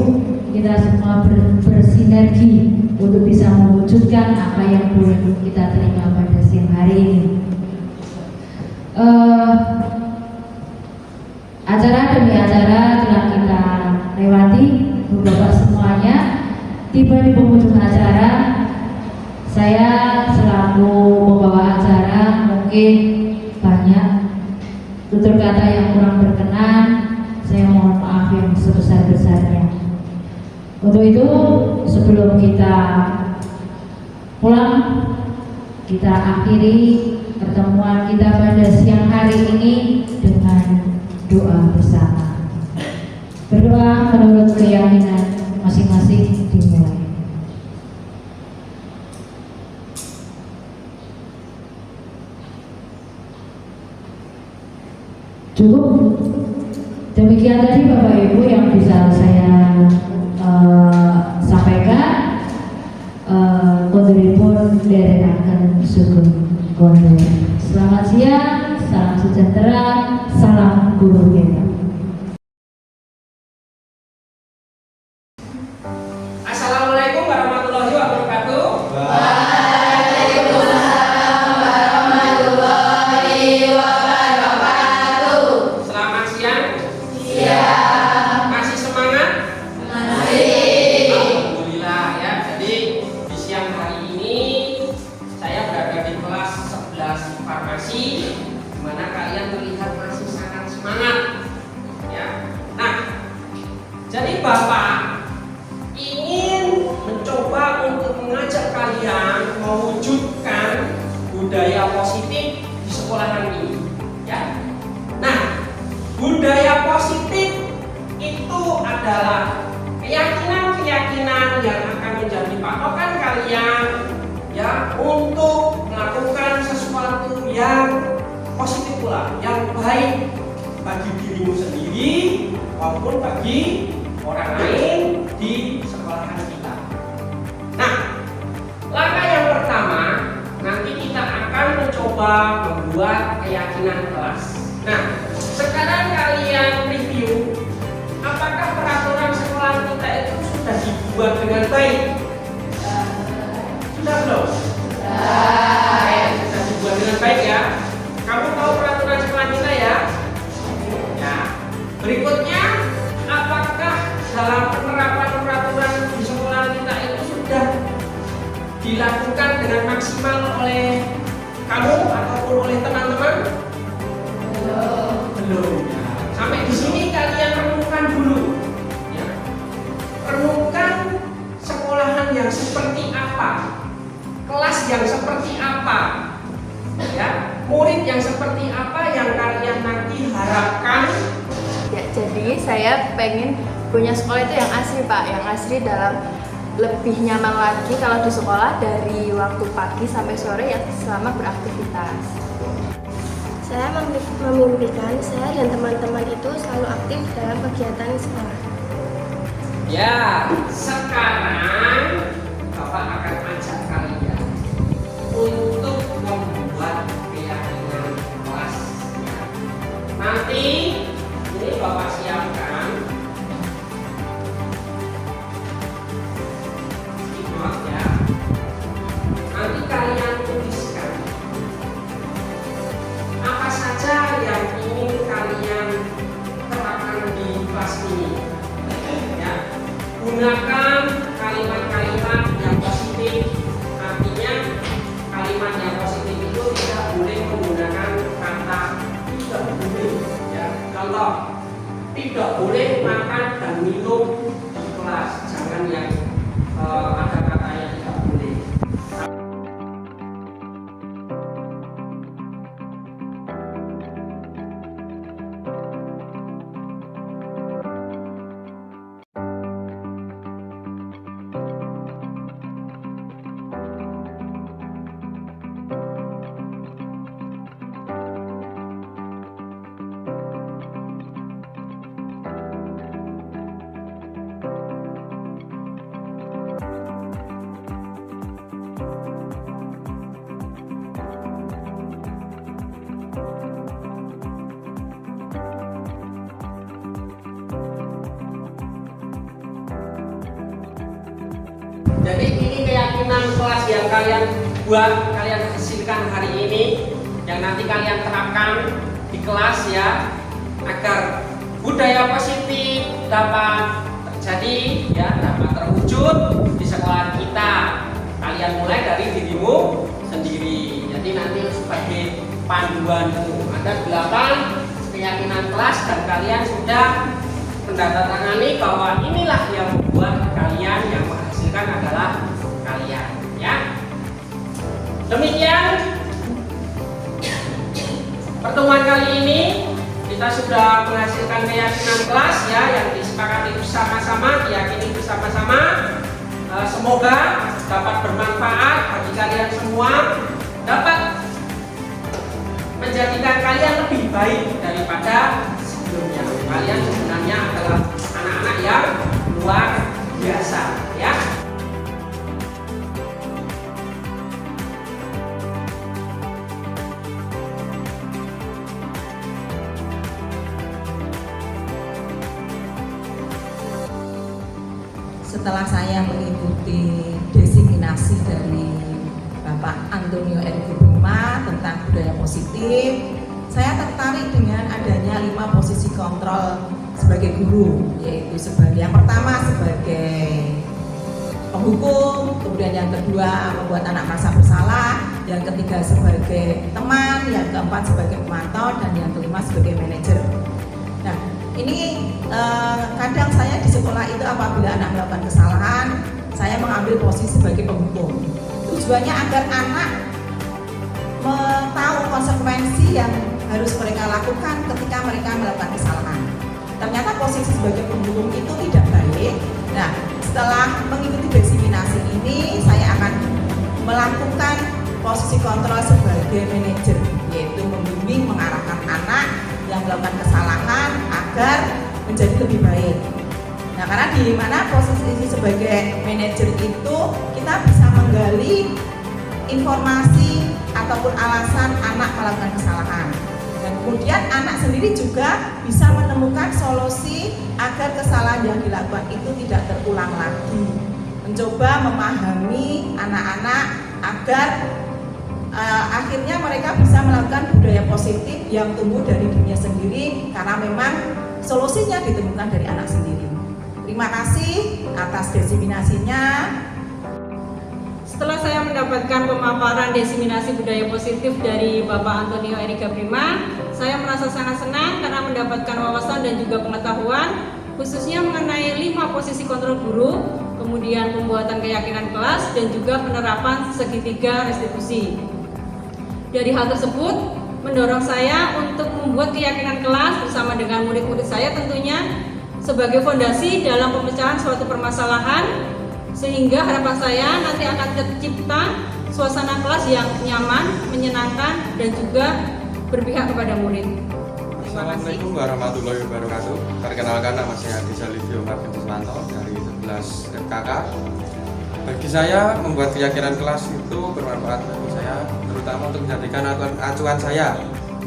kita semua bersinergi untuk bisa mewujudkan apa yang boleh kita terima pada siang hari ini. Acara demi acara telah kita lewati, Bapak semuanya. Tiba di penghujung acara, saya selaku membawa acara mungkin banyak tutur kata yang kurang berkenan. Saya mohon maaf yang sebesar-besarnya. Untuk itu sebelum kita pulang, kita akhiri pertemuan kita pada siang hari ini dengan doa bersama. Berdoa menurut keyakinan masing-masing dimulai. Cukup. Demikian tadi Bapak Ibu yang bisa saya sampaikan. Konturipun derekaken sugeng kondur. Selamat siang, salam sejahtera, salam guru kita. Assalamualaikum warahmatullahi wabarakatuh. Selamat siang. Masih semangat? Alhamdulillah ya. Jadi di siang hari ini saya berada di kelas 11 farmasi, di mana kalian terlihat masih sangat semangat. Ya. Nah, jadi Bapak ingin mencoba untuk mengajak kalian mewujudkan budaya positif di sekolahan ini. Ya. Nah, budaya positif itu adalah keyakinan-keyakinan yang akan menjadi patokan kalian ya untuk melakukan sesuatu yang positif pula, yang baik bagi dirimu sendiri maupun bagi orang lain di sekolahan kita. Nah, langkah yang pertama nanti kita akan mencoba membuat keyakinan kelas. Nah, sekarang kalian review apakah peraturan sekolah kita itu sudah dibuat dengan baik? Sudah belum? yang seperti apa, kelas yang seperti apa, ya, murid yang seperti apa yang kalian nanti harapkan? Ya, jadi saya pengen punya sekolah itu yang asri Pak, yang asri dalam lebih nyaman lagi kalau di sekolah dari waktu pagi sampai sore ya selama beraktivitas. Saya memimpikan saya dan teman-teman itu selalu aktif dalam kegiatan sekolah. Ya, sekarang Bapak akan ajak kalian untuk membuat keyakinan kelas. Nanti ini Bapak siapkan. Ingat ya. Nanti kalian tuliskan apa saja yang ingin kalian terapkan di kelas ini. Ya, gunakan kalimat-kalimat yang positif. Artinya kalimat yang positif itu tidak boleh menggunakan kata tidak boleh. Ya, contoh, tidak boleh makan dan minum di kelas. Jangan yang ada kata yang tidak boleh. Jadi ini keyakinan kelas yang kalian buat, kalian hasilkan hari ini, yang nanti kalian terapkan di kelas ya, agar budaya positif dapat terjadi ya, dapat terwujud di sekolah kita. Kalian mulai dari dirimu sendiri. Jadi nanti sebagai panduanmu ada 8 keyakinan kelas dan kalian sudah menandatangani bahwa inilah yang membuat kalian, yang menghasilkan adalah kalian ya. Demikian pertemuan kali ini, kita sudah menghasilkan keyakinan kelas ya, yang disepakati bersama-sama, diyakini bersama-sama. Semoga dapat bermanfaat bagi kalian semua, dapat menjadikan kalian lebih baik daripada sebelumnya. Kalian sebenarnya adalah anak-anak yang luar biasa ya. Setelah saya mengikuti diseminasi dari Bapak Antonio Erigo Prima tentang budaya positif, saya tertarik dengan adanya 5 posisi kontrol sebagai guru, yaitu sebagai yang pertama sebagai penghukum, kemudian yang kedua membuat anak merasa bersalah, yang ketiga sebagai teman, yang keempat sebagai pemantau, dan yang kelima sebagai manajer. Nah, ini kadang saya di sekolah itu apabila anak melakukan kesalahan, saya mengambil posisi sebagai penghukum. Tujuannya agar anak tahu konsekuensi yang harus mereka lakukan ketika mereka melakukan kesalahan. Ternyata posisi sebagai penghukum itu tidak baik. Nah, setelah mengikuti diseminasi ini, saya akan melakukan posisi kontrol sebagai manajer, yaitu membimbing, mengarahkan anak yang melakukan kesalahan agar menjadi lebih baik. Nah, karena di mana posisi sebagai manajer itu kita bisa menggali informasi ataupun alasan anak melakukan kesalahan, dan kemudian anak sendiri juga bisa menemukan solusi agar kesalahan yang dilakukan itu tidak terulang lagi. Mencoba memahami anak-anak agar akhirnya mereka bisa melakukan budaya positif yang tumbuh dari dirinya sendiri, karena memang solusinya ditemukan dari anak sendiri. Terima kasih atas diseminasinya. Setelah saya mendapatkan pemaparan diseminasi budaya positif dari Bapak Antonio Erigo Prima, saya merasa sangat senang karena mendapatkan wawasan dan juga pengetahuan, khususnya mengenai 5 posisi kontrol guru, kemudian pembuatan keyakinan kelas, dan juga penerapan segitiga restitusi. Dari hal tersebut mendorong saya untuk membuat keyakinan kelas bersama dengan murid-murid saya tentunya sebagai fondasi dalam pemecahan suatu permasalahan, sehingga harapan saya nanti akan tercipta suasana kelas yang nyaman, menyenangkan, dan juga berpihak kepada murid. Assalamualaikum warahmatullahi wabarakatuh. Perkenalkan, nama saya Disa Livio Martin Susanto dari 11 FKK. Bagi saya, membuat keyakinan kelas itu bermanfaat bagi saya, terutama untuk menjadikan acuan saya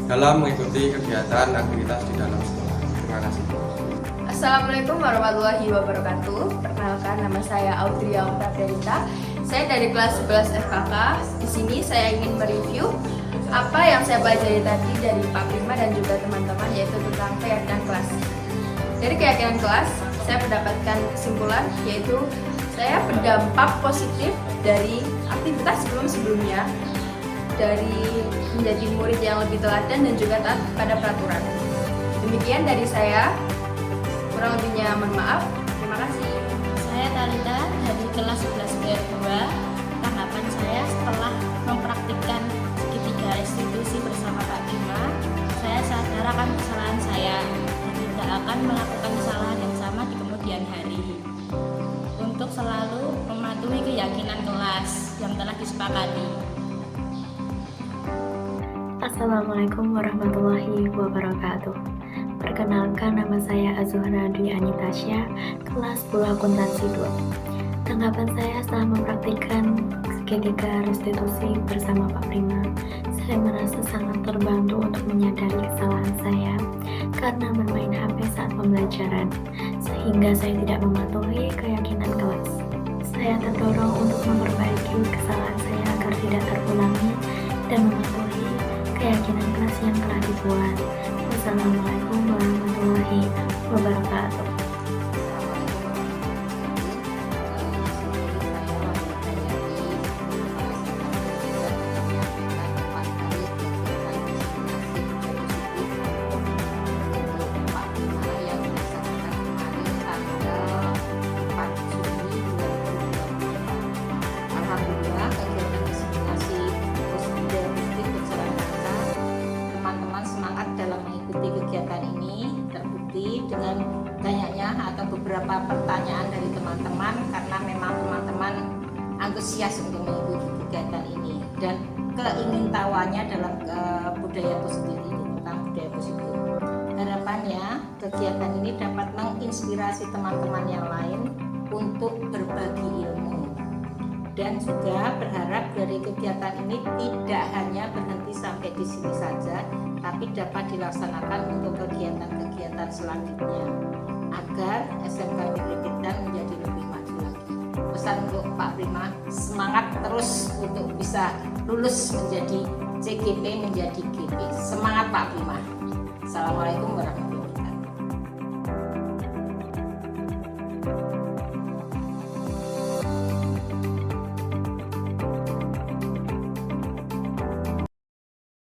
dalam mengikuti kegiatan aktivitas di dalam sekolah. Terima kasih. Assalamualaikum warahmatullahi wabarakatuh. Perkenalkan, nama saya Audria Umtabrita. Saya dari kelas 11 FKK. Di sini saya ingin mereview apa yang saya pelajari tadi dari Pak Prima dan juga teman-teman, yaitu tentang keyakinan kelas. Dari keyakinan kelas, saya mendapatkan kesimpulan, yaitu saya berdampak positif dari aktivitas sebelum-sebelumnya, dari menjadi murid yang lebih teladan dan juga taat pada peraturan. Demikian dari saya, kurang lebihnya mohon maaf. Terima kasih. Saya Talita dari kelas 11 BR2. Tanggapan saya setelah mempraktikkan segitiga restitusi bersama Pak Prima, saya sadar akan kesalahan saya dan tidak akan melakukan kesalahan yang sama di kemudian hari. Untuk selalu mematuhi keyakinan kelas yang telah disepakati. Assalamualaikum warahmatullahi wabarakatuh. Perkenalkan, nama saya Azuhra Dwi Anitasya, kelas 10 akuntansi 2. Tanggapan saya setelah mempraktikkan segitiga restitusi bersama Pak Prima, saya merasa sangat terbantu untuk menyadari kesalahan saya karena bermain HP saat pembelajaran, sehingga saya tidak mematuhi keyakinan kelas. Saya terdorong untuk memperbaiki kesalahan saya agar tidak terulangi dan mematuhi keyakinan kelas yang telah dibuat. Wassalamualaikum warahmatullahi wabarakatuh. Alhamdulillah, kegiatan diseminasi budaya positif berjalan lancar. Teman-teman semangat dalam mengikuti kegiatan ini terbukti dengan banyaknya atau beberapa pertanyaan dari teman-teman, karena memang teman-teman antusias untuk mengikuti kegiatan ini dan keingintahuannya dalam budaya positif ini, tentang budaya positif. Harapannya kegiatan ini dapat menginspirasi teman-teman yang lain untuk berbagi ilmu, dan juga berharap dari kegiatan ini tidak hanya berhenti sampai di sini saja, tapi dapat dilaksanakan untuk kegiatan-kegiatan selanjutnya agar SMK Negeri Petan menjadi lebih maju lagi. Pesan untuk Pak Prima, semangat terus untuk bisa lulus menjadi CGP, menjadi GP. Semangat Pak Prima. Assalamualaikum